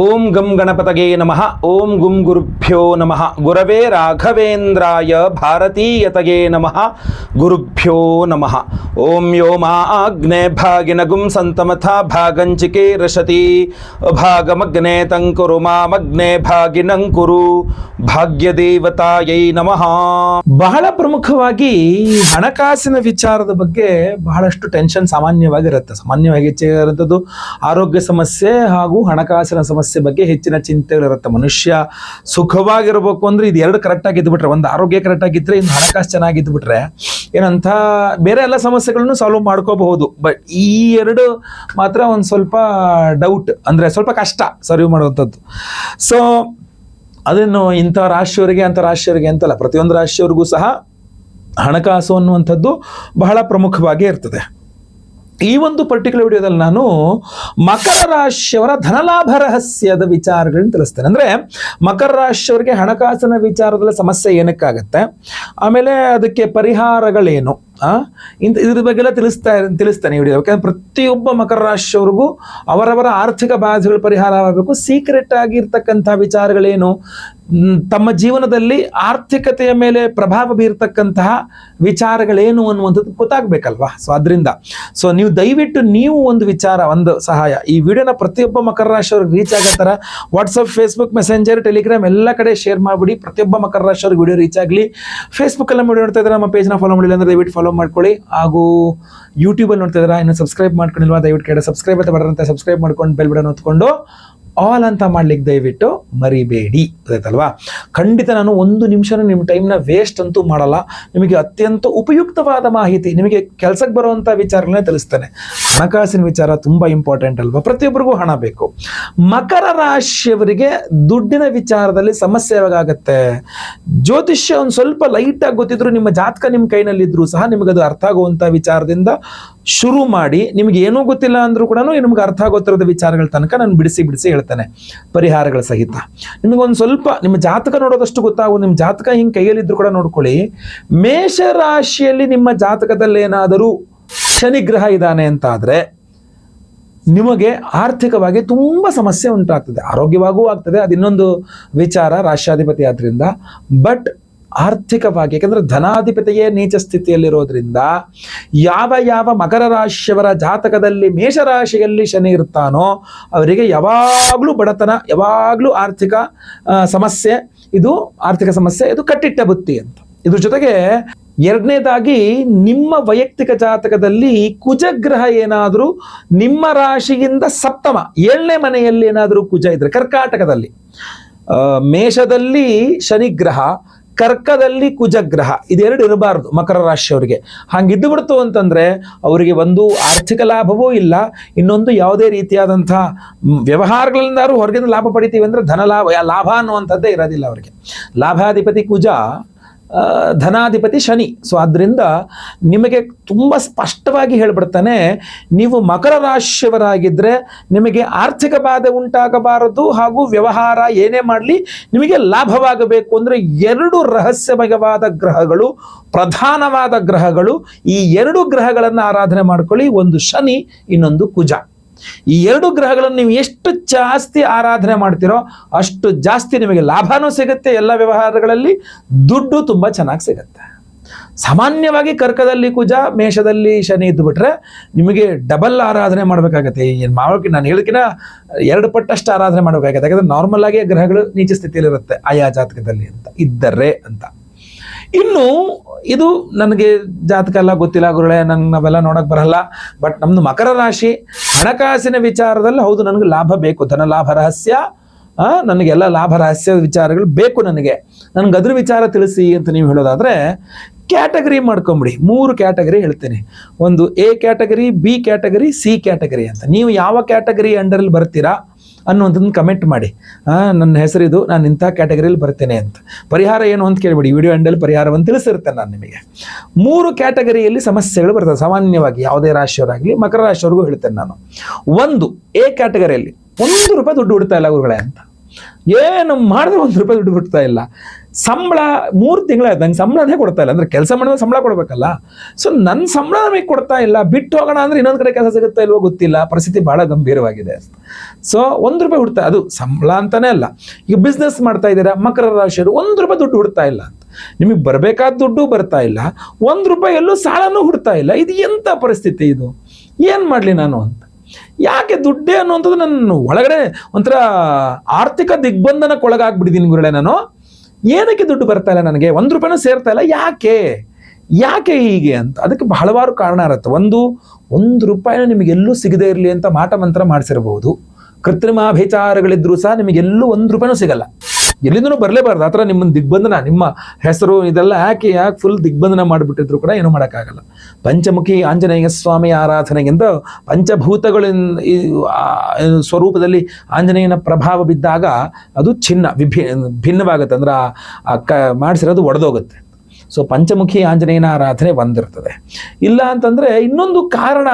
ಓಂ ಗಂ ಗಣಪತಗೆ ನಮಃ. ಓಂ ಗುಂ ಗುರುಭ್ಯೋ ನಮಃ. ಗುರವೇ ರಾಘವೇಂದ್ರಾಯ ಭಾರತೀಯತಗೆ ನಮಃ. ಗುರುಭ್ಯೋ ನಮಃ. ಓಂ ಯೋ ಮಾ ಅಗ್ನೇ ಭಾಗಿನ ಗುಂ ಸಂತಮಥ ಭಾಗಂಚಿಕೆ ರಶತಿ ಭಾಗಮಗ್ನೇ ತಂಕುರು ಮಾಮಗ್ನೇ ಭಾಗಿನಂಕುರು ಭಾಗ್ಯದೇವತಾಯೈ ನಮಃ. ಬಹಳ ಪ್ರಮುಖವಾಗಿ ಹಣಕಾಸಿನ ವಿಚಾರದ ಬಗ್ಗೆ ಬಹಳಷ್ಟು ಟೆನ್ಷನ್ ಸಾಮಾನ್ಯವಾಗಿರುತ್ತೆ. ಸಾಮಾನ್ಯವಾಗಿ ಹೆಚ್ಚಿರುವಂಥದ್ದು ಆರೋಗ್ಯ ಸಮಸ್ಯೆ ಹಾಗೂ ಹಣಕಾಸಿನ ಸಮಸ್ಯೆ ಬಗ್ಗೆ ಹೆಚ್ಚಿನ ಚಿಂತೆಗಳಿರುತ್ತೆ. ಮನುಷ್ಯ ಸುಖವಾಗಿರಬೇಕು ಅಂದ್ರೆ ಇದು ಎರಡು ಕರೆಕ್ಟ್ ಆಗಿದ್ದುಬಿಟ್ರೆ, ಒಂದು ಆರೋಗ್ಯ ಕರೆಕ್ಟ್ ಆಗಿದ್ರೆ ಇನ್ನು ಹಣಕಾಸು ಚೆನ್ನಾಗಿದ್ದುಬಿಟ್ರೆ ಏನಂತ ಬೇರೆ ಎಲ್ಲ ಸಮಸ್ಯೆಗಳನ್ನು ಸಾಲ್ವ್ ಮಾಡ್ಕೋಬಹುದು. ಬಟ್ ಈ ಎರಡು ಮಾತ್ರ ಒಂದು ಸ್ವಲ್ಪ ಡೌಟ್, ಅಂದ್ರೆ ಸ್ವಲ್ಪ ಕಷ್ಟ ಸರ್ವ್ ಮಾಡುವಂಥದ್ದು. ಸೊ ಅದನ್ನು ಇಂಥ ರಾಶಿಯವರಿಗೆ ಅಂಥ ರಾಶಿಯವರಿಗೆ ಅಂತಲ್ಲ, ಪ್ರತಿಯೊಂದು ರಾಶಿಯವರಿಗೂ ಸಹ ಹಣಕಾಸು ಅನ್ನುವಂಥದ್ದು ಬಹಳ ಪ್ರಮುಖವಾಗಿ ಇರ್ತದೆ. ಈ ಒಂದು ಪರ್ಟಿಕ್ಯುಲರ್ ವಿಡಿಯೋದಲ್ಲಿ ನಾನು ಮಕರ ರಾಶಿಯವರ ಧನಲಾಭ ರಹಸ್ಯದ ವಿಚಾರಗಳನ್ನ ತಿಳಿಸ್ತೇನೆ. ಅಂದರೆ ಮಕರ ರಾಶಿಯವರಿಗೆ ಹಣಕಾಸಿನ ವಿಚಾರದಲ್ಲಿ ಸಮಸ್ಯೆ ಏನಕ್ಕಾಗತ್ತೆ, ಆಮೇಲೆ ಅದಕ್ಕೆ ಪರಿಹಾರಗಳೇನು, ಇದ್ರ ಬಗ್ಗೆಲ್ಲ ತಿಳಿಸ್ತಾನೆ ಈ ವಿಡಿಯೋ. ಯಾಕಂದ್ರೆ ಪ್ರತಿಯೊಬ್ಬ ಮಕರ ರಾಶಿಯವರಿಗೂ ಅವರವರ ಆರ್ಥಿಕ ಬಾಧೆಗಳು ಪರಿಹಾರ ಆಗಬೇಕು. ಸೀಕ್ರೆಟ್ ಆಗಿರ್ತಕ್ಕಂಥ ವಿಚಾರಗಳೇನು, ತಮ್ಮ ಜೀವನದಲ್ಲಿ ಆರ್ಥಿಕತೆಯ ಮೇಲೆ ಪ್ರಭಾವ ಬೀರ್ತಕ್ಕಂತಹ ವಿಚಾರಗಳೇನು ಅನ್ನುವಂಥದ್ದು ಗೊತ್ತಾಗಬೇಕಲ್ವಾ. ಸೊ ಅದರಿಂದ ನೀವು ದಯವಿಟ್ಟು ನೀವು ಒಂದು ವಿಚಾರ, ಒಂದು ಸಹಾಯ, ಈ ವಿಡಿಯೋನ ಪ್ರತಿಯೊಬ್ಬ ಮಕರ ರಾಶಿಯವ್ರಿಗೆ ರೀಚ್ ಆಗೋ ಥರ ವಾಟ್ಸಪ್, ಫೇಸ್ಬುಕ್, ಮೆಸೆಂಜರ್, ಟೆಲಿಗ್ರಾಮ್ ಎಲ್ಲ ಕಡೆ ಶೇರ್ ಮಾಡಿಬಿಡಿ. ಪ್ರತಿಯೊಬ್ಬ ಮಕರ ರಾಶಿಯವ್ರಿಗೆ ವಿಡಿಯೋ ರೀಚ್ ಆಗಲಿ. ಫೇಸ್ಬುಕ್ಕಲ್ಲಿ ವಿಡಿಯೋ ನೋಡ್ತಾ ಇದ್ದಾರೆ, ನಮ್ಮ ಪೇಜ್ನ ಫಾಲೋ ಮಾಡಿಲ್ಲ ಅಂದರೆ ದಯವಿಟ್ಟು ಫಾಲೋ ಮಾಡ್ಕೊಳ್ಳಿ. ಹಾಗೂ ಯೂಟ್ಯೂಬಲ್ಲಿ ನೋಡ್ತಾ ಇದ್ದಾರೆ, ಇನ್ನು ಸಬ್ಸ್ಕ್ರೈಬ್ ಮಾಡ್ಕೊಂಡಿಲ್ವಾ ದಯವಿಟ್ಟು ಕೆಳಗೆ ಸಬ್ಸ್ಕ್ರೈಬ್ ಅಂತ ಬರೋದಂತೆ ಸಬ್ಸ್ಕ್ರೈಬ್ ಮಾಡ್ಕೊಂಡು ಬೆಲ್ ಬಟನ್ ಹೊತ್ಕೊಂಡು ಆಲ್ ಅಂತ ಮಾಡ್ಲಿಕ್ಕೆ ದಯವಿಟ್ಟು ಮರಿಬೇಡಿ. ಗೊತ್ತಾಯ್ತಲ್ವಾ? ಖಂಡಿತ ನಾನು ಒಂದು ನಿಮಿಷ ನಿಮ್ಮ ಟೈಮ್ನ ವೇಸ್ಟ್ ಅಂತೂ ಮಾಡಲ್ಲ. ನಿಮಗೆ ಅತ್ಯಂತ ಉಪಯುಕ್ತವಾದ ಮಾಹಿತಿ, ನಿಮಗೆ ಕೆಲಸಕ್ಕೆ ಬರುವಂಥ ವಿಚಾರಗಳನ್ನೇ ತಿಳಿಸ್ತೇನೆ. ಹಣಕಾಸಿನ ವಿಚಾರ ತುಂಬ ಇಂಪಾರ್ಟೆಂಟ್ ಅಲ್ವಾ? ಪ್ರತಿಯೊಬ್ಬರಿಗೂ ಹಣ ಬೇಕು. ಮಕರ ರಾಶಿಯವರಿಗೆ ದುಡ್ಡಿನ ವಿಚಾರದಲ್ಲಿ ಸಮಸ್ಯೆ ಯಾವಾಗತ್ತೆ, ಜ್ಯೋತಿಷ್ಯ ಒಂದು ಸ್ವಲ್ಪ ಲೈಟಾಗಿ ಗೊತ್ತಿದ್ರು, ನಿಮ್ಮ ಜಾತಕ ನಿಮ್ಮ ಕೈನಲ್ಲಿದ್ದರೂ ಸಹ ನಿಮಗದು ಅರ್ಥ ಆಗುವಂಥ ವಿಚಾರದಿಂದ ಶುರು ಮಾಡಿ, ನಿಮ್ಗೆ ಏನೂ ಗೊತ್ತಿಲ್ಲ ಅಂದ್ರೂ ಕೂಡ ನಿಮ್ಗೆ ಅರ್ಥ ಆಗೋತ್ತಿರೋದ ವಿಚಾರಗಳ ತನಕ ನಾನು ಬಿಡಿಸಿ ಹೇಳ್ತೇನೆ, ಪರಿಹಾರಗಳ ಸಹಿತ. ನಿಮಗೊಂದು ಸ್ವಲ್ಪ ನಿಮ್ಮ ಜಾತಕ ನೋಡೋದಷ್ಟು ಗೊತ್ತಾಗೋದು. ನಿಮ್ಮ ಜಾತಕ ಹಿಂಗೆ ಕೈಯಲ್ಲಿದ್ರು ಕೂಡ ನೋಡ್ಕೊಳ್ಳಿ. ಮೇಷರಾಶಿಯಲ್ಲಿ ನಿಮ್ಮ ಜಾತಕದಲ್ಲಿ ಏನಾದರೂ ಶನಿಗ್ರಹ ಇದ್ದಾನೆ ಅಂತ ಆದರೆ ನಿಮಗೆ ಆರ್ಥಿಕವಾಗಿ ತುಂಬ ಸಮಸ್ಯೆ ಉಂಟಾಗ್ತದೆ. ಆರೋಗ್ಯವಾಗೂ ಆಗ್ತದೆ, ಅದು ಇನ್ನೊಂದು ವಿಚಾರ, ರಾಶ್ಯಾಧಿಪತಿ ಆದ್ರಿಂದ. ಬಟ್ ಆರ್ಥಿಕವಾಗಿ, ಯಾಕಂದ್ರೆ ಧನಾಧಿಪತಿಯೇ ನೀಚ ಸ್ಥಿತಿಯಲ್ಲಿರೋದ್ರಿಂದ ಯಾವ ಮಕರ ರಾಶಿಯವರ ಜಾತಕದಲ್ಲಿ ಮೇಷರಾಶಿಯಲ್ಲಿ ಶನಿ ಇರ್ತಾನೋ ಅವರಿಗೆ ಯಾವಾಗಲೂ ಬಡತನ, ಯಾವಾಗಲೂ ಆರ್ಥಿಕ ಸಮಸ್ಯೆ, ಇದು ಕಟ್ಟಿಟ್ಟ ಬುತ್ತಿ ಅಂತ. ಇದ್ರ ಜೊತೆಗೆ ಎರಡನೇದಾಗಿ ನಿಮ್ಮ ವೈಯಕ್ತಿಕ ಜಾತಕದಲ್ಲಿ ಕುಜಗ್ರಹ ಏನಾದರೂ ನಿಮ್ಮ ರಾಶಿಯಿಂದ ಸಪ್ತಮ 7ನೇ ಮನೆಯಲ್ಲಿ ಏನಾದರೂ ಕುಜ ಇದ್ರೆ, ಕರ್ಕಾಟಕದಲ್ಲಿ ಮೇಷದಲ್ಲಿ ಶನಿಗ್ರಹ, ಕರ್ಕದಲ್ಲಿ ಕುಜಗ್ರಹ, ಇದೆರಡು ಇರಬಾರ್ದು ಮಕರ ರಾಶಿಯವರಿಗೆ. ಹಂಗಿದ್ದು ಬಿಡ್ತು ಅಂತಂದ್ರೆ ಅವರಿಗೆ ಒಂದು ಆರ್ಥಿಕ ಲಾಭವೂ ಇಲ್ಲ, ಇನ್ನೊಂದು ಯಾವುದೇ ರೀತಿಯಾದಂಥ ವ್ಯವಹಾರಗಳಿಂದಾರು ಹೊರಗಿಂದ ಲಾಭ ಪಡಿತೀವಿ ಅಂದ್ರೆ ಲಾಭ ಅನ್ನುವಂಥದ್ದೇ ಇರೋದಿಲ್ಲ ಅವರಿಗೆ. ಲಾಭಾಧಿಪತಿ ಕುಜ, ಧನಾಧಿಪತಿ ಶನಿ. ಸೊ ಆದ್ದರಿಂದ ನಿಮಗೆ ತುಂಬ ಸ್ಪಷ್ಟವಾಗಿ ಹೇಳ್ಬಿಡ್ತಾನೆ, ನೀವು ಮಕರ ರಾಶಿಯವರಾಗಿದ್ದರೆ ನಿಮಗೆ ಆರ್ಥಿಕ ಬಾಧೆ ಉಂಟಾಗಬಾರದು, ಹಾಗೂ ವ್ಯವಹಾರ ಏನೇ ಮಾಡಲಿ ನಿಮಗೆ ಲಾಭವಾಗಬೇಕು ಅಂದರೆ 2 ರಹಸ್ಯಮಯವಾದ ಗ್ರಹಗಳು, ಪ್ರಧಾನವಾದ ಗ್ರಹಗಳು, ಈ 2 ಗ್ರಹಗಳನ್ನು ಆರಾಧನೆ ಮಾಡ್ಕೊಳ್ಳಿ. ಒಂದು ಶನಿ, ಇನ್ನೊಂದು ಕುಜ. ಈ 2 ಗ್ರಹಗಳನ್ನು ನೀವು ಎಷ್ಟು ಜಾಸ್ತಿ ಆರಾಧನೆ ಮಾಡ್ತೀರೋ ಅಷ್ಟು ಜಾಸ್ತಿ ನಿಮಗೆ ಲಾಭನೂ ಸಿಗುತ್ತೆ. ಎಲ್ಲ ವ್ಯವಹಾರಗಳಲ್ಲಿ ದುಡ್ಡು ತುಂಬ ಚೆನ್ನಾಗಿ ಸಿಗುತ್ತೆ. ಸಾಮಾನ್ಯವಾಗಿ ಕರ್ಕದಲ್ಲಿ ಕುಜ, ಮೇಷದಲ್ಲಿ ಶನಿ ಇದ್ದು ಬಿಟ್ರೆ ನಿಮಗೆ ಡಬಲ್ ಆರಾಧನೆ ಮಾಡಬೇಕಾಗತ್ತೆ. ನಾನು ಹೇಳೋಕ್ಕಿಂತ 2 ಪಟ್ಟಷ್ಟು ಆರಾಧನೆ ಮಾಡಬೇಕಾಗತ್ತೆ. ಯಾಕಂದ್ರೆ ನಾರ್ಮಲ್ ಆಗಿ ಗ್ರಹಗಳು ನೀಚ ಸ್ಥಿತಿಯಲ್ಲಿರುತ್ತೆ ಆಯಾ ಜಾತಕದಲ್ಲಿ ಅಂತ. ಇನ್ನು ಇದು ನನಗೆ ಜಾತಕ ಎಲ್ಲ ಗೊತ್ತಿಲ್ಲ ಗುರುಗಳೇ, ನಾವೆಲ್ಲ ನೋಡಕ್ ಬರಲ್ಲ. ಬಟ್ ನಮ್ದು ಮಕರ ರಾಶಿ, ಹಣಕಾಸಿನ ವಿಚಾರದಲ್ಲಿ ಹೌದು ನನಗೆ ಲಾಭ ಬೇಕು, ಧನ ಲಾಭ ರಹಸ್ಯ, ನನಗೆಲ್ಲ ಲಾಭ ರಹಸ್ಯ ವಿಚಾರಗಳು ಬೇಕು, ನನಗೆ ಅದ್ರ ವಿಚಾರ ತಿಳಿಸಿ ಅಂತ ನೀವು ಹೇಳೋದಾದ್ರೆ ಕ್ಯಾಟಗರಿ ಮಾಡ್ಕೊಂಬಿಡಿ. 3 ಕ್ಯಾಟಗರಿ ಹೇಳ್ತೇನೆ. ಒಂದು A category, B category, C category ಅಂತ. ನೀವು ಯಾವ ಕ್ಯಾಟಗರಿ ಅಂಡರಲ್ಲಿ ಬರ್ತೀರಾ ಅನ್ನುವಂಥದ್ದನ್ನು ಕಮೆಂಟ್ ಮಾಡಿ. ನನ್ನ ಹೆಸರಿದು, ನಾನು ಇಂಥ ಕ್ಯಾಟಗರಿಯಲ್ಲಿ ಬರ್ತೇನೆ ಅಂತ. ಪರಿಹಾರ ಏನು ಅಂತ ಕೇಳಿಬಿಡಿ, ವಿಡಿಯೋ ಎಂಡಲ್ಲಿ ಪರಿಹಾರವನ್ನು ತಿಳಿಸಿರ್ತೇನೆ ನಾನು ನಿಮಗೆ. 3 ಕ್ಯಾಟಗರಿಯಲ್ಲಿ ಸಮಸ್ಯೆಗಳು ಬರ್ತದೆ ಸಾಮಾನ್ಯವಾಗಿ, ಯಾವುದೇ ರಾಶಿಯವರಾಗಲಿ. ಮಕರ ರಾಶಿಯವರೆಗೂ ಹೇಳ್ತೇನೆ ನಾನು. ಒಂದು ಎ ಕ್ಯಾಟಗರಿಯಲ್ಲಿ ₹1 ದುಡ್ಡು ಬಿಡ್ತಾ ಇಲ್ಲ ಗುರುಗಳೇ ಅಂತ. ಏನು ಮಾಡಿದ್ರೆ ₹1 ದುಡ್ಡು ಬಿಡ್ತಾ ಇಲ್ಲ. ಸಂಬಳ 3 ತಿಂಗಳಾಯ್ತು ನಂಗೆ ಸಂಬಳನೇ ಕೊಡ್ತಾ ಇಲ್ಲ. ಅಂದರೆ ಕೆಲಸ ಮಾಡಿದ್ರೆ ಸಂಬಳ ಕೊಡಬೇಕಲ್ಲ. ಸೊ ನನ್ನ ಸಂಬಳ ನಮಗೆ ಕೊಡ್ತಾ ಇಲ್ಲ. ಬಿಟ್ಟು ಹೋಗೋಣ ಅಂದರೆ ಇನ್ನೊಂದು ಕಡೆ ಕೆಲಸ ಸಿಗುತ್ತಾ ಇಲ್ವೋ ಗೊತ್ತಿಲ್ಲ. ಪರಿಸ್ಥಿತಿ ಭಾಳ ಗಂಭೀರವಾಗಿದೆ. ಸೊ ₹1 ಹುಡ್ತಾ, ಅದು ಸಂಬಳ ಅಂತಾನೆ ಅಲ್ಲ. ಈಗ ಬಿಸ್ನೆಸ್ ಮಾಡ್ತಾ ಇದ್ದೀರಾ, ಮಕರ ರಾಶಿಯವರು ₹1 ದುಡ್ಡು ಹುಡ್ತಾ ಇಲ್ಲ ಅಂತ. ನಿಮಗೆ ಬರಬೇಕಾದ ದುಡ್ಡು ಬರ್ತಾ ಇಲ್ಲ, ₹1 ಎಲ್ಲೂ ಸಾಲನೂ ಹುಡ್ತಾ ಇಲ್ಲ. ಇದು ಎಂಥ ಪರಿಸ್ಥಿತಿ ಇದು? ಏನು ಮಾಡಲಿ ನಾನು ಅಂತ. ಯಾಕೆ ದುಡ್ಡೇ ಅನ್ನುವಂಥದ್ದು ನನ್ನ ಒಳಗಡೆ ಒಂಥರ ಆರ್ಥಿಕ ದಿಗ್ಬಂಧನಕ್ಕೊಳಗಾಗ್ಬಿಟ್ಟಿದ್ದೀನಿ ಗುರುಳೆ. ನಾನು ಏನಕ್ಕೆ ದುಡ್ಡು ಬರ್ತಾ ಇಲ್ಲ, ನನಗೆ ₹1 ಸೇರ್ತಾ ಇಲ್ಲ, ಯಾಕೆ ಹೀಗೆ ಅಂತ. ಅದಕ್ಕೆ ಹಲವಾರು ಕಾರಣ ಇರುತ್ತೆ. ₹1 ನಿಮಗೆಲ್ಲೂ ಸಿಗದೇ ಇರಲಿ ಅಂತ ಮಾಟ ಮಂತ್ರ ಮಾಡಿಸಿರಬಹುದು. ಕೃತ್ರಿಮಾಭಿಚಾರಗಳಿದ್ರೂ ಸಹ ನಿಮಗೆಲ್ಲೂ ₹1 ಸಿಗಲ್ಲ. ಎಲ್ಲಿಂದನೂ ಬರಲೇಬಾರ್ದು. ಆ ಥರ ನಿಮ್ಮನ್ನು ದಿಗ್ಬಂಧನ, ನಿಮ್ಮ ಹೆಸರು ಇದೆಲ್ಲ ಯಾಕೆ ಫುಲ್ ದಿಗ್ಬಂಧನ ಮಾಡಿಬಿಟ್ಟಿದ್ರು ಕೂಡ ಏನೂ ಮಾಡೋಕ್ಕಾಗಲ್ಲ. ಪಂಚಮುಖಿ ಆಂಜನೇಯ ಸ್ವಾಮಿ ಆರಾಧನೆಗಿಂತ ಪಂಚಭೂತಗಳಿಂದ ಸ್ವರೂಪದಲ್ಲಿ ಆಂಜನೇಯನ ಪ್ರಭಾವ ಬಿದ್ದಾಗ ಅದು ಭಿನ್ನವಾಗುತ್ತೆ. ಅಂದ್ರೆ ಮಾಡಿಸಿರೋದು ಒಡೆದೋಗುತ್ತೆ. ಸೊ ಪಂಚಮುಖಿ ಆಂಜನೇಯನ ಆರಾಧನೆ ಒಂದಿರ್ತದೆ. ಇಲ್ಲ ಅಂತಂದರೆ ಇನ್ನೊಂದು ಕಾರಣ